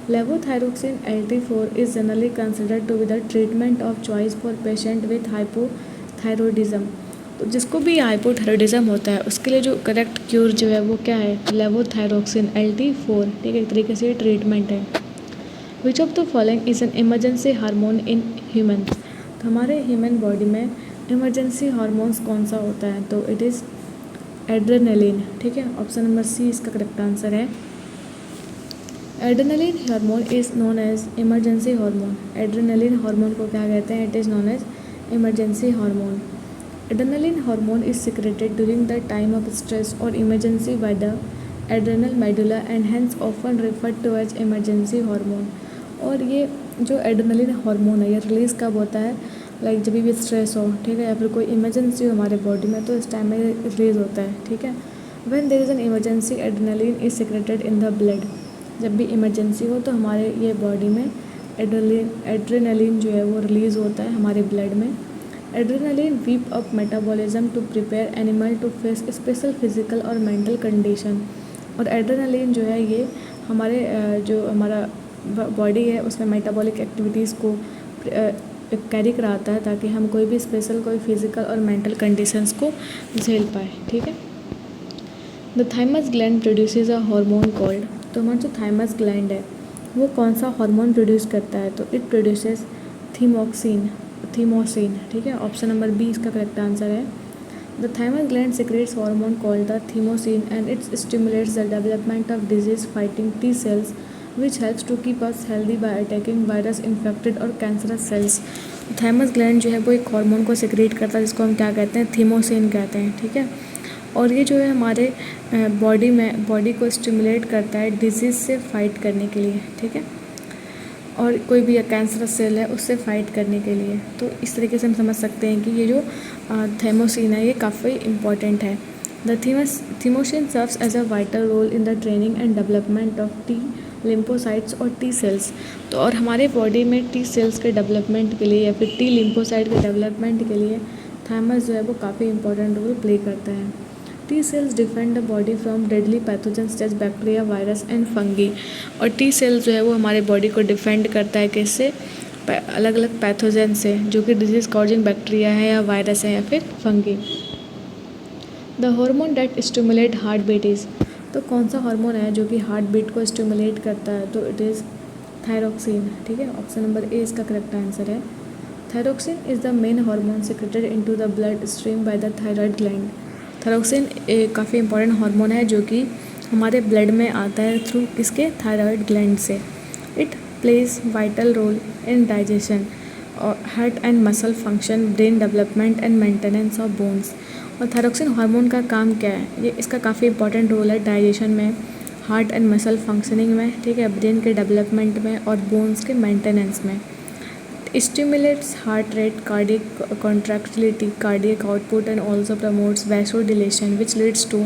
Levothyroxine LT4 is generally considered to be the treatment of choice for patient with hypothyroidism. तो जिसको भी हाइपोथायरॉयडिज्म होता है उसके लिए जो करेक्ट क्यूर जो है वो क्या है, लेवोथायरोक्सिन LT4, ठीक है, एक तरीके से ट्रीटमेंट है। विच of the following is an emergency hormone in human. तो हमारे ह्यूमन बॉडी में इमरजेंसी हार्मोन्स कौन सा होता है, तो इट इज़ एड्रेनलिन, ठीक है। ऑप्शन नंबर सी इसका करेक्ट आंसर है। Adrenaline hormone is known as emergency hormone. Adrenaline hormone को क्या कहते हैं, it is known as emergency hormone. Adrenaline hormone is secreted during the time of stress or emergency by the adrenal medulla and hence often referred to as emergency hormone। और ये जो adrenaline hormone है ये release कब होता है, like जब भी स्ट्रेस हो, ठीक है, या फिर कोई इमरजेंसी हो हमारे बॉडी में तो इस टाइम में रिलीज़ होता है, ठीक है। When there is an emergency adrenaline is secreted in the blood. जब भी इमरजेंसी हो तो हमारे ये बॉडी में एड्रेनलिन जो है वो रिलीज़ होता है हमारे ब्लड में। Adrenaline whip up metabolism to prepare animal to face special physical और मेंटल कंडीशन। और एड्रेनलिन जो है ये हमारे जो हमारा बॉडी है उसमें मेटाबॉलिक एक्टिविटीज़ को कैरी कराता है ताकि हम कोई भी स्पेशल कोई फिजिकल और मेंटल कंडीशंस को झेल पाए, ठीक है। The thymus gland produces a hormone called. तो हमारा जो थाइमस ग्लैंड है वो कौन सा हार्मोन प्रोड्यूस करता है, तो इट प्रोड्यूसेस थीमोसिन, ठीक है। ऑप्शन नंबर बी इसका करेक्ट आंसर है। The thymus gland secretes hormone called the thymosin and it stimulates the development of disease-fighting T cells, which helps to keep us healthy by attacking virus infected और cancerous cells. thymus gland जो है वो एक hormone को secrete करता है जिसको हम क्या कहते हैं, थीमोसिन कहते हैं, ठीक है. और ये जो है हमारे बॉडी को स्टिमुलेट करता है डिजीज़ से फाइट करने के लिए, ठीक है, और कोई भी कैंसरस सेल है उससे फाइट करने के लिए. तो इस तरीके से हम समझ सकते हैं कि ये जो थैमोसिन है ये काफ़ी इम्पॉर्टेंट है. The thymosin serves as a vital role in the training and development of T lymphocytes और टी सेल्स. तो और हमारे बॉडी में टी सेल्स के डेवलपमेंट के लिए या फिर टी लिम्फोसाइट के डेवलपमेंट के लिए थैमस जो है वो काफ़ी इंपॉर्टेंट रोल प्ले करता है. T cells defend the body from deadly pathogens जैसे बैक्टीरिया, वायरस एंड फंगी. और टी सेल्स जो है वो हमारे बॉडी को डिफेंड करता है किससे, अलग अलग पैथोजन से, जो कि डिजीज़ कॉजिंग बैक्टीरिया है या वायरस है या फिर fungi. The hormone that stimulate heart beat is. तो कौन सा हार्मोन है जो कि हार्ट बीट को स्टिमुलेट करता है, तो इट इज़ थायरोक्सिन, ठीक है. ऑप्शन नंबर ए इसका करेक्ट आंसर है. Thyroxine is the main hormone secreted into the blood stream by the thyroid gland. Thyroxine एक काफ़ी इंपॉर्टेंट हार्मोन है जो कि हमारे ब्लड में आता है थ्रू किसके, थायराइड ग्लैंड से. It plays vital role in digestion और heart and muscle function, brain development and maintenance of bones. और थायरोक्सिन हार्मोन का काम क्या है, ये इसका काफ़ी इंपॉर्टेंट रोल है डाइजेशन में, हार्ट एंड मसल फंक्शनिंग में, ठीक है, ब्रेन के डेवलपमेंट में और बोन्स के मेंटेनेंस में. Stimulates heart rate, cardiac contractility, cardiac output and also promotes vasodilation which leads to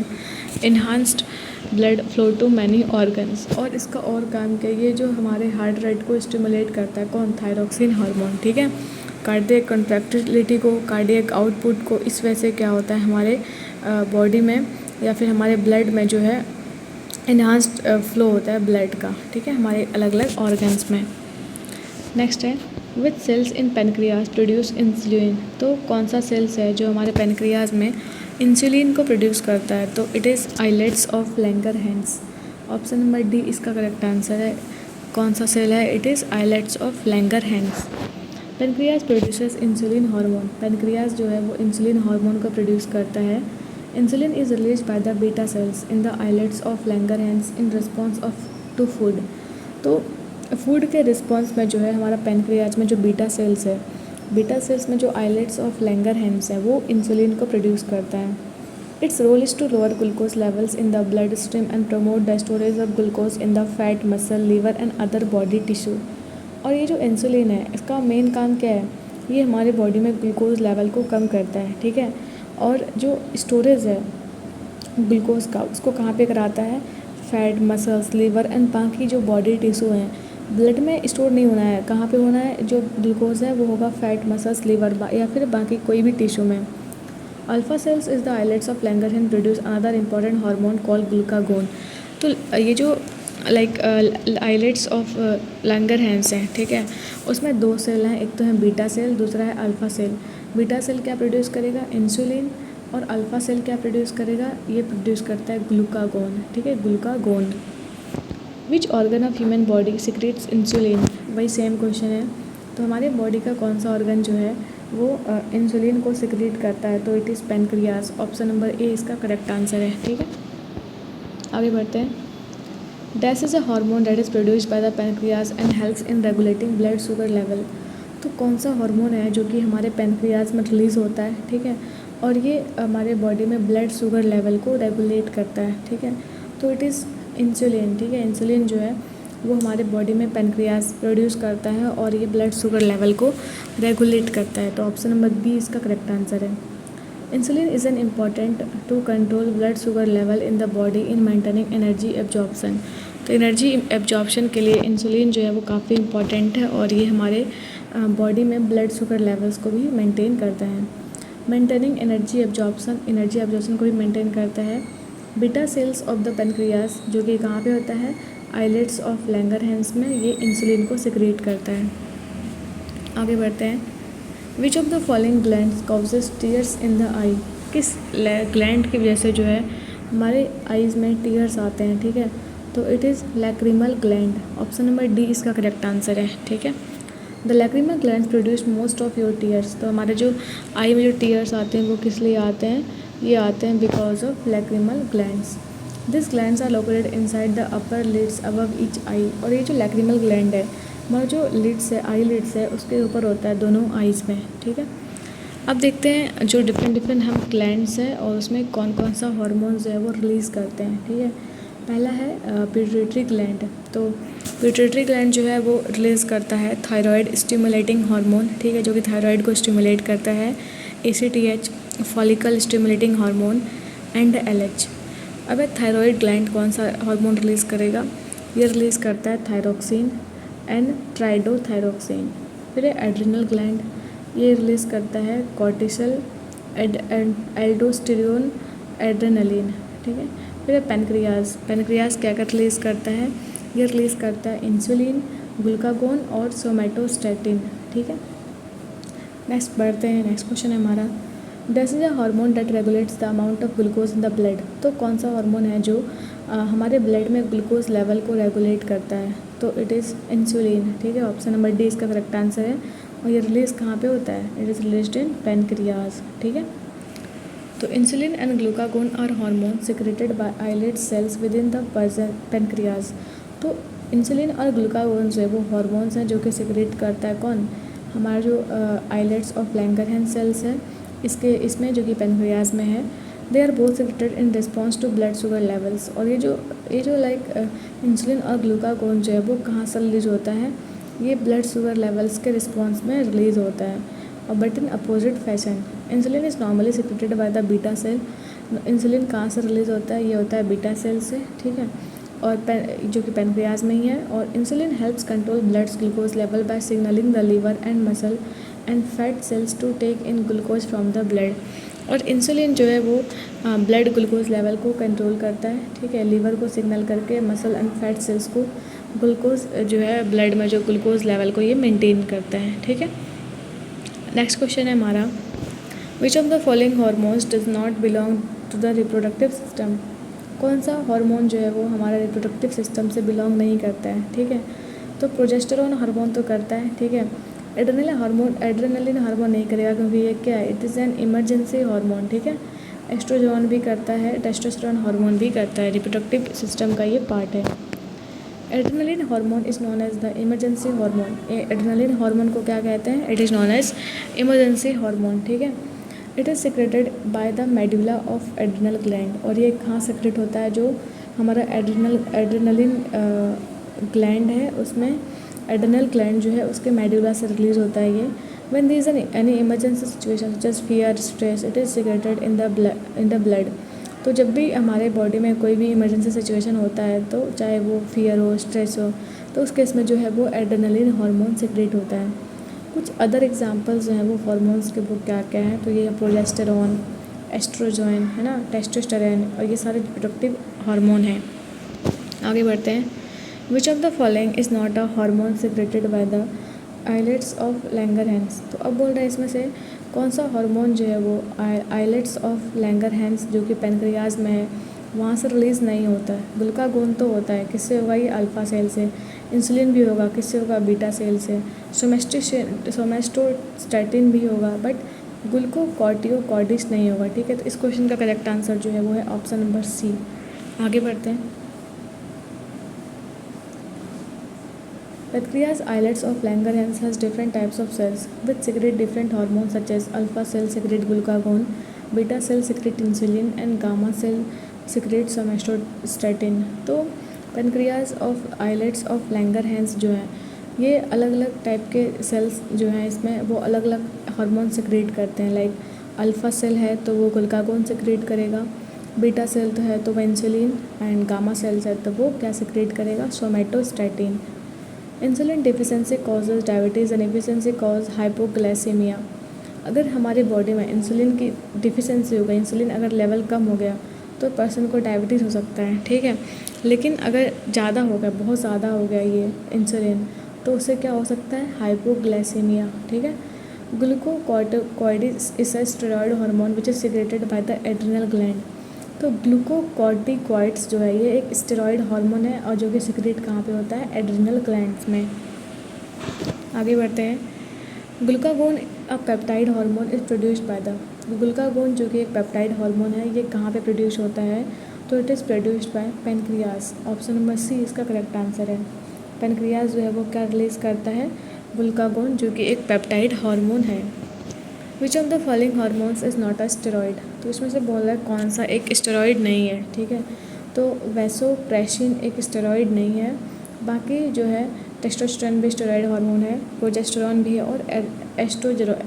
enhanced blood flow to many organs. और इसका और काम क्या है, ये जो हमारे हार्ट रेट को स्टिमुलेट करता है कौन, थायरोक्सिन हार्मोन, ठीक है. कार्डियक कॉन्ट्रैक्टिलिटी को, कार्डियक आउटपुट को, इस वजह से क्या होता है हमारे बॉडी में या फिर हमारे ब्लड में जो है इन्हांस्ड फ्लो होता है ब्लड का, ठीक है, हमारे अलग अलग ऑर्गन्स में. नेक्स्ट है विच सेल्स इन पेनक्रियाज प्रोड्यूस इंसुलिन. तो कौन सा सेल्स है जो हमारे पेनक्रियाज में इंसुलिन को प्रोड्यूस करता है, तो it is islets of Langerhans. Option number D इसका करेक्ट आंसर है. कौन सा सेल है, it is islets of Langerhans. Pancreas produces insulin hormone. Pancreas जो है वो इंसुलिन हार्मोन को प्रोड्यूस करता है. Insulin is release by the beta cells in the islets of Langerhans in response of to food. तो food के response में जो है हमारा पेनक्रियाज में जो बीटा सेल्स है, बीटा सेल्स में जो आइलेट्स ऑफ लैंगरहैंस है वो इंसुलिन को प्रोड्यूस करता है. Its role is to lower glucose levels in the blood stream and promote the storage of glucose in the fat, muscle, liver and other body tissue. और ये जो insulin है इसका मेन काम क्या है, ये हमारे बॉडी में ग्लूकोज लेवल को कम करता है, ठीक है, और जो स्टोरेज है ग्लूकोज का उसको कहाँ पे कराता है, फैट, मसल्स, लीवर एंड बाकी जो बॉडी टिश्यू हैं. ब्लड में स्टोर नहीं होना है, कहाँ पे होना है, जो ग्लूकोज है वो होगा फैट, मसल्स, लीवर या फिर बाकी कोई भी टिश्यू में. Alpha cells is the islets of Langerhans produce another important hormone called glucagon. तो ये जो आइलेट्स ऑफ लैंगरहैंस हैं, ठीक है, उसमें दो सेल हैं, एक तो है बीटा सेल, दूसरा है अल्फ़ा सेल. बीटा सेल क्या प्रोड्यूस करेगा, इंसुलिन, और अल्फ़ा सेल क्या प्रोड्यूस करेगा, ये प्रोड्यूस करता है ग्लूकागोन, ठीक है, glucagon. Which organ of human body secretes insulin. वही सेम क्वेश्चन है. तो हमारे बॉडी का कौन सा ऑर्गन जो है वो इंसुलिन को सिक्रेट करता है, तो it is pancreas. Option number A इसका करेक्ट आंसर है, ठीक है. आगे बढ़ते हैं. Dash is a hormone that is produced by the pancreas and helps in regulating blood sugar level. तो कौन सा हार्मोन है जो कि हमारे पेनक्रियाज में रिलीज़ होता है, ठीक है, और ये हमारे बॉडी में ब्लड शुगर लेवल को रेगुलेट करता है, ठीक है. तो इट इज़ इंसुलिन, ठीक है. इंसुलिन जो है वो हमारे बॉडी में पेनक्रियाज प्रोड्यूस करता है और ये ब्लड शुगर लेवल को रेगुलेट करता है. तो ऑप्शन नंबर बी इसका करेक्ट आंसर है. Insulin is an important to control blood sugar level in the body in maintaining energy absorption. तो एनर्जी एब्जॉर्प्शन के लिए इंसुलिन जो है वो काफ़ी इंपॉर्टेंट है और ये हमारे बॉडी में ब्लड शुगर लेवल्स को भी मेंटेन करता है. मेंटेनिंग एनर्जी एब्जॉर्प्शन को भी मेंटेन करता है. Beta cells of the pancreas जो कि कहाँ पे होता है, आइलेट्स ऑफ लैंगरहैंस में, ये इंसुलिन को सिक्रेट करता है. आगे बढ़ते हैं. Which of the following glands causes tears in the eye. किस ग्लैंड की वजह से जो है हमारे आईज़ में टीयर्स आते हैं, ठीक है, तो it is lacrimal gland. Option number D इसका करेक्ट आंसर है, ठीक है. The lacrimal gland produce most of your tears. तो हमारे जो आई में जो टीयर्स आते हैं वो किस लिए आते हैं, ये आते हैं because of lacrimal glands. This glands are located inside the upper lids above each eye. और ये जो लैक्रिमल ग्लैंड है हमारा जो लिड्स है, आई लिड्स है, उसके ऊपर होता है दोनों आईज़ में, ठीक है। अब देखते हैं जो डिफरेंट हम ग्लैंड्स हैं और उसमें कौन कौन सा हार्मोन्स है वो रिलीज़ करते हैं, ठीक है। पहला है पिट्यूटरी ग्लैंड। तो पिट्यूटरी ग्लैंड जो है वो रिलीज़ करता है थायराइड स्टिमुलेटिंग हार्मोन, ठीक है, जो कि थायराइड को स्टिमुलेट करता है, ACTH follicle stimulating hormone and LH। अब थायराइड ग्लैंड कौन सा हार्मोन रिलीज़ करेगा, ये रिलीज़ करता है थायरोक्सिन एंड ट्राइडोथायरोक्सिन। फिर एड्रिनल ग्लैंड, ये रिलीज़ करता है कॉर्टिसोल, एल्डोस्टेरोन, एड्रेनलिन, ठीक है। फिर पेनक्रियाज, पेनक्रियाज क्या क्या रिलीज़ करता है, ये रिलीज़ करता है इंसुलिन, ग्लूकागोन और सोमेटोस्टेटिन, ठीक है। नेक्स्ट बढ़ते हैं, नेक्स्ट क्वेश्चन है हमारा, this is a hormone that regulates the amount of glucose in the blood. तो कौन सा हार्मोन है जो हमारे ब्लड में ग्लूकोज लेवल को रेगुलेट करता है, तो इट इज़ इंसुलिन, ठीक है। ऑप्शन नंबर डी इसका करेक्ट आंसर है। और ये रिलीज़ कहाँ पे होता है, it is released in pancreas, ठीक है। तो insulin and glucagon are hormone secreted by islet cells within the pancreas. तो इंसुलिन और ग्लूकागोन जो है वो हार्मोन्स हैं जो कि सिक्रेट करता है कौन, हमारा जो आइलेट्स ऑफ लैंगरहैंस सेल्स है इसमें जो कि पेनक्रियाज में है। They are both secreted in response to blood sugar levels. और ये जो लाइक इंसुलिन और ग्लूकागोन जो है वो कहाँ से रिलीज होता है, ये ब्लड शुगर लेवल्स के रिस्पॉन्स में रिलीज़ होता है। और but in opposite fashion, insulin is normally secreted by the beta cell. Insulin कहाँ से रिलीज़ होता है, ये होता है बीटा सेल से, ठीक है, और जो कि पेनक्रियाज में ही है। और insulin helps control blood glucose level by signalling the liver and muscle and fat cells to take in glucose from the blood. और इंसुलिन जो है वो ब्लड ग्लूकोज लेवल को कंट्रोल करता है, ठीक है, लीवर को सिग्नल करके मसल एंड फैट सेल्स को ग्लूकोज जो है ब्लड में जो ग्लूकोज लेवल को ये मेंटेन करता है, ठीक है। नेक्स्ट क्वेश्चन है हमारा, which of the following hormones does not belong to the reproductive system. कौन सा हार्मोन जो है वो हमारा रिप्रोडक्टिव सिस्टम से बिलोंग नहीं करता है, ठीक है। तो प्रोजेस्टेरोन हार्मोन तो करता है, ठीक है। एड्रेनलिन हार्मोन नहीं करेगा क्योंकि ये क्या है, it is an emergency hormone, ठीक है। एस्ट्रोजोन भी करता है, टेस्टोस्टेरोन हार्मोन भी करता है, रिप्रोडक्टिव सिस्टम का ये पार्ट है। Adrenaline hormone is known as the emergency hormone. Adrenaline hormone को क्या कहते हैं, it is known as emergency hormone, ठीक है। It is secreted by the medulla of adrenal gland. और ये कहाँ सिक्रेट होता है, जो हमारा एड्रेनलिन ग्लैंड है उसमें, एड्रिनल ग्लैंड जो है उसके मेडुला से रिलीज होता है ये। When there is any emergency situation just fear stress, it is secreted in the blood. तो जब भी हमारे बॉडी में कोई भी इमरजेंसी सिचुएशन होता है, तो चाहे वो फियर हो, स्ट्रेस हो, तो उस केस में जो है वो एड्रेनलिन हार्मोन सिक्रेट होता है। कुछ अदर एग्जांपल्स जो हैं वो हार्मोन्स के वो क्या क्या हैं, तो ये प्रोजेस्टेरोन, एस्ट्रोजोन, है ना, टेस्टोस्टेरोन, और ये सारे रिप्रोडक्टिव हार्मोन हैं। आगे बढ़ते हैं, which of the following is not a hormone secreted by the islets of Langerhans. तो अब बोल रहा है इसमें से कौन सा हार्मोन जो है वो आइलेट्स ऑफ लैंगरहैंस जो कि पेनक्रियाज में है वहाँ से रिलीज़ नहीं होता है। ग्लूकागोन तो होता है, किससे होगा, ये अल्फा सेल से। इंसुलिन भी होगा, किससे होगा, बीटा सेल से। सोमेटोस्टेटिन भी होगा, बट ग्लूकोकॉर्टिकोइड्स नहीं होगा, ठीक है। तो इस क्वेश्चन का करेक्ट आंसर जो है वो है ऑप्शन नंबर सी। आगे बढ़ते हैं, Pancreas islets of Langerhans has different types of cells which secrete different hormones such as alpha cell secrete glucagon, beta cell secrete insulin and gamma cell secrete somatostatin। तो pancreas of islets of Langerhans जो है ये अलग अलग type के sales जो हैं इसमें वो अलग अलग हार्मोन सिक्रेट करते हैं। लाइक अल्फ़ा सेल है तो वो ग्लूकागोन सिक्रेट करेगा, बीटा सेल तो है तो वो इंसुलिन, एंड गामा सेल्स है तो वो क्या सिक्रेट करेगा, somatostatin. Insulin deficiency causes diabetes and efficiency cause hypoglycaemia. अगर हमारे बॉडी में इंसुलिन की डिफिशेंसी हो गई, इंसुलिन अगर लेवल कम हो गया तो पर्सन को डायबिटीज़ हो सकता है, ठीक है। लेकिन अगर ज़्यादा हो गया, बहुत ज़्यादा हो गया ये इंसुलिन, तो उससे क्या हो सकता है, हाइपोग्लाइसेमिया, ठीक है। Glucocorticoids is a steroid hormone which is secreted by the adrenal gland. तो ग्लूकोकॉर्टिकोइड्स जो है ये एक स्टेरॉयड हार्मोन है और जो कि सिक्रेट कहाँ पे होता है, एड्रिनल ग्लैंड्स में। आगे बढ़ते हैं, glucagon a peptide hormone is produced by the glucagon, जो कि एक पेप्टाइड हार्मोन है, ये कहाँ पे प्रोड्यूस होता है? तो it is produced by pancreas. Option number C इसका करेक्ट आंसर है। पेनक्रियाज जो है वो क्या रिलीज़ करता है? ग्लूकागोन, जो कि एक पेप्टाइड हार्मोन है। विच of the following hormones is not a steroid? तो इसमें से बोल रहा है कौन सा एक स्टेरॉइड नहीं है, ठीक है। तो वैसोप्रेसिन एक स्टेरॉइड नहीं है। बाकी जो है टेस्टोस्टेरोन भी स्टेरॉइड हार्मोन है, प्रोजेस्टेरॉन भी है और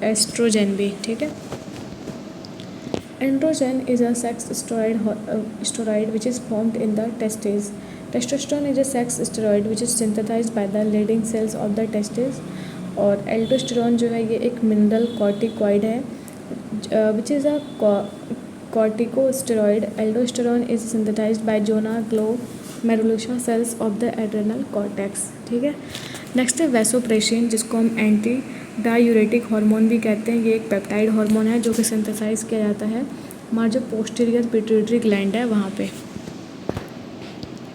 एस्ट्रोजन भी, ठीक है। Androgen is a sex steroid which is formed in the testes. Testosterone is a sex steroid which is synthesized by the leading cells of the testes. और aldosterone जो है ये एक मिनरल कॉर्टिकॉइड है which is a corticosteroid. Aldosterone is synthesized by zona glomerular cells of the adrenal cortex, ठीक है। Next है vasopressin, जिसको हम एंटी डायूरेटिक हार्मोन भी कहते हैं। ये एक पेप्टाइड हार्मोन है जो कि सिंथेसाइज किया जाता है हमारा जो पोस्टीरियर पिट्यूटरी ग्लैंड है वहाँ पे।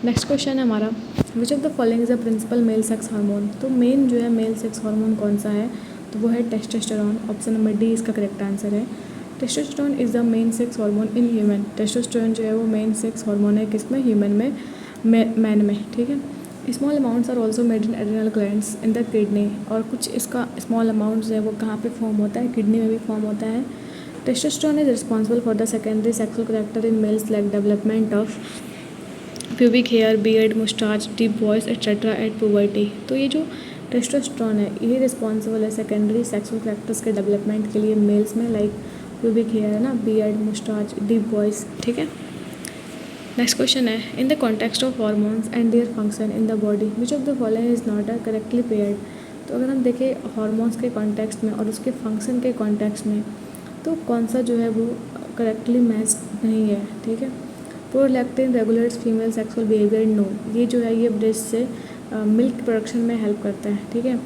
नेक्स्ट क्वेश्चन है हमारा, which of the following is a principal male sex hormone? तो मेन जो है मेल सेक्स हार्मोन कौन सा है? तो वो है टेस्टोस्टेरोन। ऑप्शन नंबर डी इसका करेक्ट आंसर है। Testosterone is the main sex hormone in human. Testosterone जो है वो मेन सेक्स हार्मोन है किसमें? ह्यूमन में, मैन में, ठीक है। Small amounts are also made in adrenal glands in the kidney. और कुछ इसका स्मॉल अमाउंट्स है वो कहाँ पे फॉर्म होता है? किडनी में भी फॉर्म होता है। Testosterone is responsible for the secondary sexual character in males like development of pubic hair, beard, moustache, deep voice etcetera at puberty. तो ये जो टेस्टोस्टेरोन है ये रिस्पॉन्सिबल है सेकेंडरी सेक्सुअल कैरेक्टर्स के डेवलपमेंट के लिए मेल्स में, लाइक प्यूबिक हेयर है ना, बियर्ड, मुस्टाच, डीप वॉइस, ठीक है। नेक्स्ट क्वेश्चन है, in the context of hormones and their function in the body which of the following is not a correctly paired? तो अगर हम देखें हार्मोन्स के कॉन्टेक्स्ट में और उसके फंक्शन के कॉन्टेक्स्ट में, तो कौन सा जो है वो करेक्टली मैच्ड नहीं है, ठीक है। Prolactin regulates female sexual behaviour, no, ये जो है ये ब्रेस्ट से मिल्क प्रोडक्शन में हेल्प करता है, ठीक है।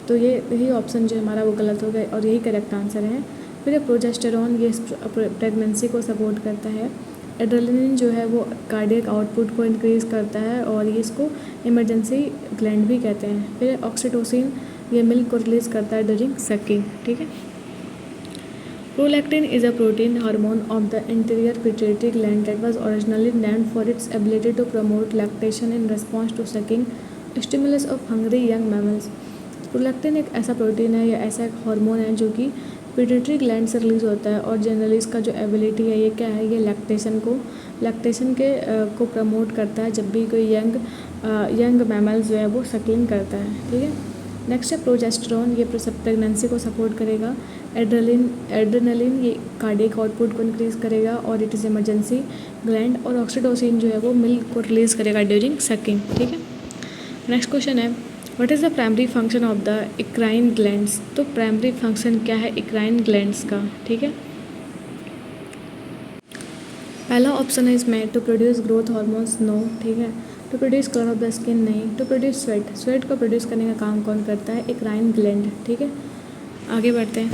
तो यही ऑप्शन जो हमारा वो गलत हो गया और यही करेक्ट आंसर है। फिर प्रोजेस्टेरॉन ये प्रेगनेंसी को सपोर्ट करता है। एड्रेनलिन जो है वो कार्डियक आउटपुट को इंक्रीज़ करता है और ये इसको इमरजेंसी ग्लैंड भी कहते हैं। फिर ऑक्सीटोसिन ये मिल्क को रिलीज़ करता है ड्यूरिंग सकिंग, ठीक है। Prolactin is a protein hormone of the interior pituitary gland that was originally named for its ability to promote lactation in response to sucking stimulus of hungry young mammals. Prolactin एक ऐसा protein है या ऐसा एक hormone है जो कि pituitary gland से रिलीज़ होता है और जनरली इसका जो एबिलिटी है ये क्या है? ये लैक्टेशन को प्रमोट करता है जब भी कोई यंग मैमल्स जो है वो सकिंग करता है, ठीक है। नेक्स्ट है प्रोजेस्टेरॉन, ये प्रेगनेंसी को सपोर्ट करेगा। एड्रेनलिन ये कार्डियक आउटपुट को इंक्रीज़ करेगा और इट इज़ इमरजेंसी ग्लैंड। और ऑक्सीटोसिन जो है वो मिल्क को रिलीज़ करेगा ड्यूरिंग सकिंग, ठीक है। नेक्स्ट क्वेश्चन है, what is the primary function of the eccrine glands? तो प्राइमरी फंक्शन क्या है इक्राइन ग्लैंड्स का, ठीक है। पहला ऑप्शन है इसमें to produce growth hormones, no, ठीक है। To produce colour of the skin, नहीं। टू प्रोड्यूस स्वेट को प्रोड्यूस करने का काम कौन करता है? इक्राइन ग्लैंड, ठीक है। आगे बढ़ते हैं।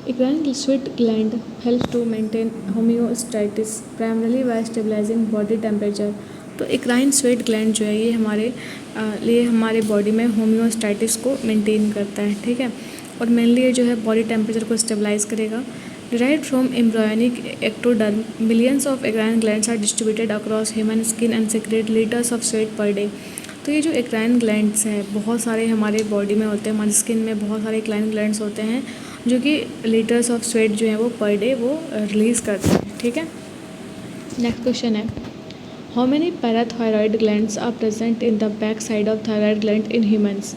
Eccrine sweat gland helps to maintain homeostasis primarily by stabilising body temperature. तो इक्राइन स्वेट ग्लैंड जो है ये हमारे बॉडी में होम्योस्टैटिस को मेंटेन करता है, ठीक है। और मेनली ये जो है बॉडी टेम्परेचर को स्टेबलाइज करेगा। Derived from embryonic ectoderm, millions of eccrine glands are distributed across human skin and secrete liters of sweat per day. तो ये जो एक्राइन ग्लैंड्स हैं बहुत सारे हमारे बॉडी में होते हैं, हमारी स्किन में बहुत सारे एक्राइन ग्लैंड्स होते हैं जो कि लीटर्स ऑफ स्वेट जो है वो पर डे वो रिलीज़ करते हैं, ठीक है। नेक्स्ट क्वेश्चन है, how many parathyroid glands are present in the back side of thyroid gland in humans?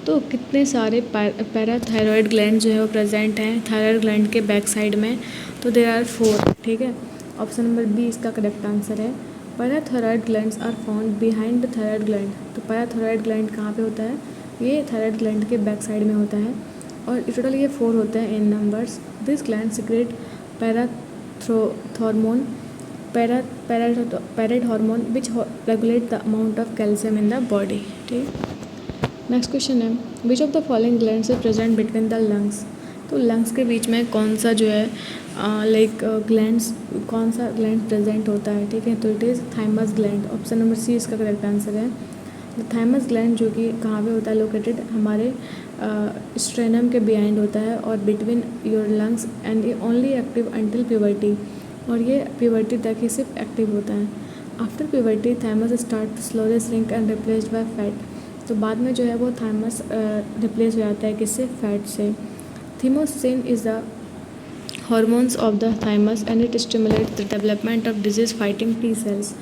तो कितने सारे पैराथायरॉयड ग्लैंड जो है वो प्रेजेंट हैं थायरॉयड ग्लैंड के बैक साइड में? तो देयर आर 4, ठीक है। ऑप्शन नंबर बी इसका करेक्ट आंसर है। Parathyroid glands are found behind the thyroid gland. तो पैराथायरॉयड ग्लैंड कहाँ पे होता है? ये थायरॉयड ग्लैंड के बैक साइड में होता है और टोटल ये 4 होते हैं in numbers. This gland secrete parathormone which regulate the amount of calcium in the body, ठीक। नेक्स्ट क्वेश्चन है, विच of the following glands is present between the lungs? तो लंग्स के बीच में कौन सा जो है कौन सा ग्लैंड प्रेजेंट होता है, ठीक है। तो it is thymus gland. Option number C इसका करेक्ट आंसर है। थाइमस ग्लैंड जो कि कहाँ पे होता है लोकेटेड, हमारे स्ट्रेनम के बिहाइंड होता है और बिटवीन योर लंग्स एंड ये ओनली एक्टिव अंटिल प्यूबर्टी, और ये प्यूबर्टी तक ही सिर्फ एक्टिव होता है। After puberty thymus start to slowly shrink and replaced by fat, तो बाद में जो है वो थाइमस रिप्लेस हो जाता है किससे, फैट से। Thymosin is the hormones of the thymus and it stimulates the development of disease fighting T cells.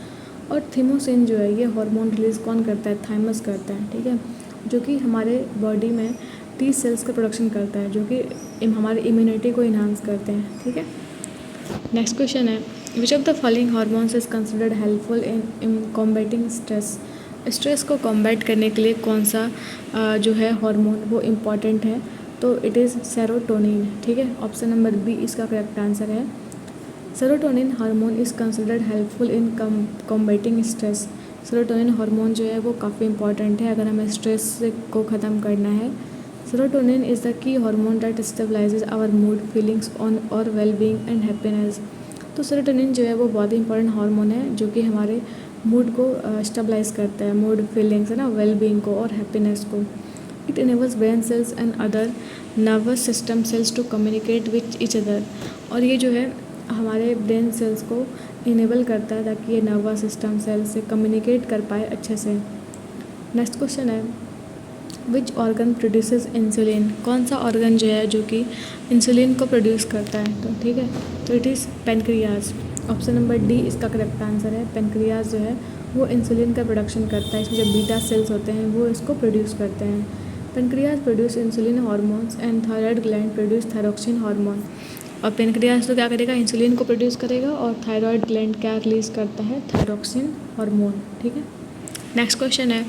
और थीमोसिन जो है ये हार्मोन रिलीज़ कौन करता है, थाइमस करता है, ठीक है, जो कि हमारे बॉडी में टी सेल्स का प्रोडक्शन करता है, जो कि हमारे इम्यूनिटी को इन्हांस करते हैं, ठीक है। नेक्स्ट क्वेश्चन है, विच of the following hormones is considered helpful in combating stress. Stress को कॉम्बैट करने के लिए कौन सा जो है हार्मोन वो इम्पॉर्टेंट है, तो इट इज़ सेरोटोनिन, ठीक है। ऑप्शन नंबर बी इसका करेक्ट आंसर है। Serotonin hormone is considered helpful in combating stress. Serotonin hormone जो है वो काफ़ी इंपॉर्टेंट है अगर हमें स्ट्रेस को ख़त्म करना है। Serotonin is the key hormone that stabilises our mood, feelings on और वेलबींग एंड हैप्पीनेस। तो सेरोटोनिन जो है वो बहुत ही इंपॉर्टेंट हार्मोन है जो कि हमारे मूड को स्टेबलाइज करता है, मूड, फीलिंग्स है ना, वेलबींग को और हैप्पीनेस को। It enables brain cells and other nervous system cells to communicate with each other, और ये जो है हमारे ब्रेन सेल्स को इनेबल करता है ताकि ये नर्वस सिस्टम सेल्स से कम्युनिकेट कर पाए अच्छे से। नेक्स्ट क्वेश्चन है, विच ऑर्गन प्रोड्यूसेस इंसुलिन। कौन सा ऑर्गन जो है जो कि इंसुलिन को प्रोड्यूस करता है, तो ठीक है, तो it is pancreas. Option number D इसका करेक्ट आंसर है। पेनक्रियाज जो है वो इंसुलिन का प्रोडक्शन करता है, इसमें जो बीटा सेल्स होते हैं वो इसको प्रोड्यूस करते हैं। Pancreas produce insulin hormones and thyroid gland produce thyroxine hormone. और पेनक्रियाज तो क्या करेगा, इंसुलिन को प्रोड्यूस करेगा, और थायराइड ग्लैंड क्या रिलीज करता है, थायरोक्सिन हार्मोन, ठीक है। नेक्स्ट क्वेश्चन है,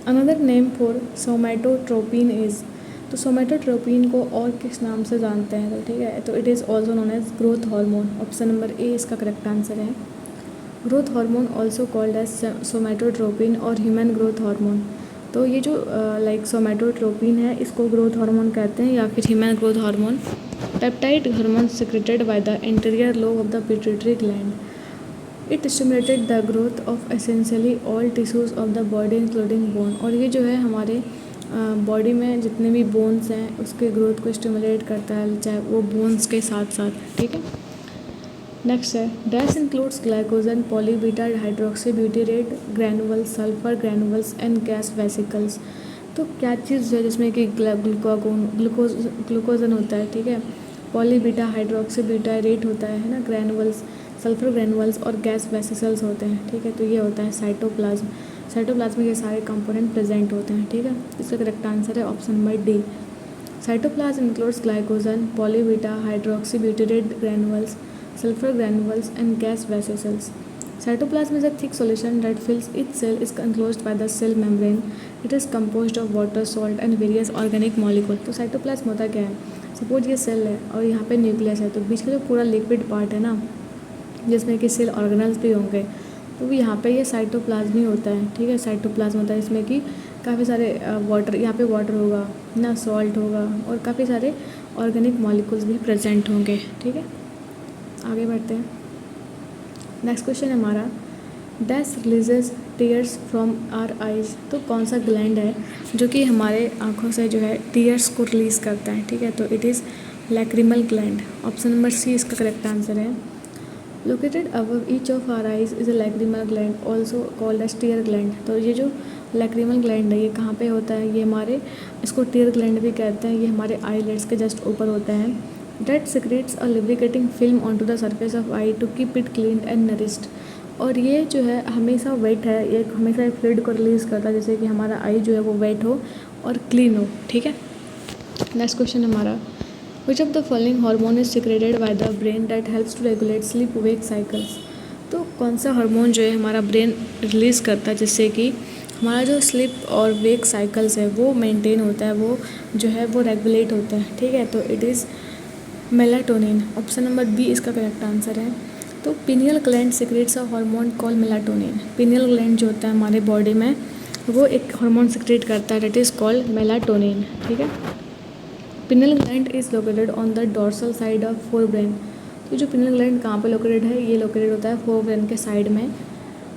अनदर नेम फॉर सोमैटोट्रोपिन इज़। तो सोमैटोट्रोपिन को और किस नाम से जानते हैं, तो ठीक है, तो it is also known as growth hormone. Option number A इसका करेक्ट आंसर है। Growth hormone also called as somatotropin और ह्यूमन ग्रोथ हार्मोन। तो ये जो सोमैटोट्रोपिन है इसको ग्रोथ हार्मोन कहते हैं या फिर human growth hormone. Peptide hormone secreted by the interior lobe of the pituitary gland. It stimulated the growth of essentially all tissues of the body including bone. और ये जो है हमारे बॉडी में जितने भी बोन्स हैं उसके ग्रोथ को स्टिमुलेट करता है, चाहे वो बोन्स के साथ साथ, ठीक है। नेक्स्ट है, dash includes glycogen, poly beta hydroxy butyrate granules, sulphur granules and gas vesicles. तो क्या चीज़ है जिसमें कि ग्लूकोजन होता है, ठीक है, पॉलीबीटा हाइड्रोक्सी ब्यूटेरेट होता है ना, ग्रैनुअल्स, सल्फर ग्रैनुअल्स और गैस वेसिकल्स होते हैं, ठीक है। तो ये होता है साइटोप्लाज्म। साइटोप्लाज्म में ये सारे कंपोनेंट प्रेजेंट होते हैं, ठीक है। इसका करेक्ट आंसर है option number D. Cytoplasm includes glycogen, poly beta hydroxy butyrate granules, sulfur granules and gas vesicles. Cytoplasm is a thick solution that fills each cell is enclosed by the cell membrane. It is composed of water, salt and various organic molecules. तो cytoplasm होता क्या है, suppose ये cell है और यहाँ पे nucleus है, तो बीच का जो पूरा लिक्विड पार्ट है ना जिसमें कि सेल ऑर्गेनल्स भी होंगे, तो यहाँ पे ये साइटोप्लाज्म ही होता है, ठीक है। साइटोप्लाज्म होता है इसमें कि काफ़ी सारे वाटर, यहाँ पे वाटर होगा ना, सॉल्ट होगा और काफ़ी सारे ऑर्गेनिक मॉलिक्यूल्स भी प्रेजेंट होंगे, ठीक है। आगे बढ़ते हैं। नेक्स्ट क्वेश्चन है हमारा, dash releases tears from our eyes. तो कौन सा ग्लैंड है जो कि हमारे आँखों से जो है टीयर्स को रिलीज़ करता है, ठीक है, तो it is lacrimal gland. Option number C इसका करेक्ट आंसर है। Located above each of our eyes is a lacrimal gland also called as tear gland. तो ये जो लैक्रिमल ग्लैंड है ये कहाँ पे होता है, ये हमारे, इसको टीयर ग्लैंड भी कहते हैं, ये हमारे आईलिड्स के जस्ट ऊपर होता है। That secretes a lubricating film onto the surface of eye to keep it clean and nourished। और ये जो है हमेशा वेट है, ये हमेशा एक फ्लूइड को रिलीज़ करता है जैसे कि हमारा आई जो है वो वेट हो और क्लीन हो, ठीक है। नेक्स्ट क्वेश्चन हमारा, which of the following hormone is secreted by the brain that helps to regulate sleep wake cycles. तो कौन सा हार्मोन जो है हमारा ब्रेन रिलीज़ करता है जिससे कि हमारा जो स्लीप और वेक साइकिल्स है वो मेंटेन होता है, वो जो है वो रेगुलेट होता है, ठीक है, तो it is melatonin. Option number B इसका करेक्ट आंसर है। तो pineal gland secretes a hormone called melatonin. Pineal gland जो होता है हमारे बॉडी में वो एक हार्मोन सिक्रेट करता है दैट इज़ कॉल्ड मेलाटोनिन, ठीक है। Pineal gland is located on the dorsal side of fore brain. तो जो पिनियल ग्लैंड कहाँ पे लोकेटेड है, ये लोकेटेड होता है फोर ब्रेन के साइड में।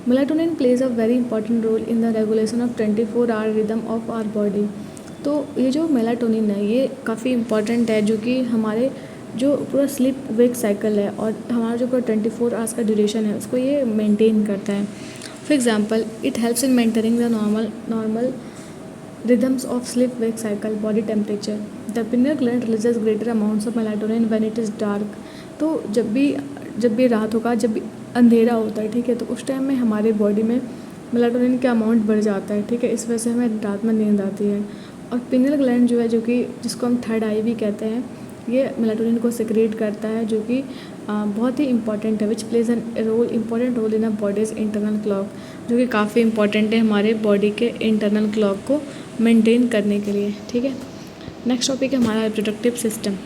Melatonin plays a very important role in the regulation of 24 hour rhythm of our body. तो ये जो मेलाटोनिन है ये काफ़ी इंपॉर्टेंट है, जो कि हमारे जो पूरा स्लीप वेक साइकिल है और हमारा जो पूरा 24 आवर्स का ड्यूरेशन है उसको ये मेंटेन करता है। For example it helps in maintaining the normal rhythms of sleep wake cycle, body temperature. The pineal gland releases greater amounts of melatonin when it is dark. तो जब भी रात होगा, जब भी अंधेरा होता है, ठीक है, तो उस टाइम में हमारे बॉडी में मेलाटोनिन का अमाउंट बढ़ जाता है, ठीक है, इस वजह से हमें रात में नींद आती है। और पिनियल ग्लैंड जो है, जो कि जिसको हम थर्ड आई भी कहते हैं, ये मेलाटोनिन को सिक्रेट करता है, जो कि बहुत ही इंपॉर्टेंट है, which plays an important role in a body's internal clock, जो कि काफ़ी इंपॉर्टेंट है हमारे बॉडी के इंटरनल क्लॉक को मेंटेन करने के लिए, ठीक है। नेक्स्ट टॉपिक है हमारा रिप्रोडक्टिव सिस्टम।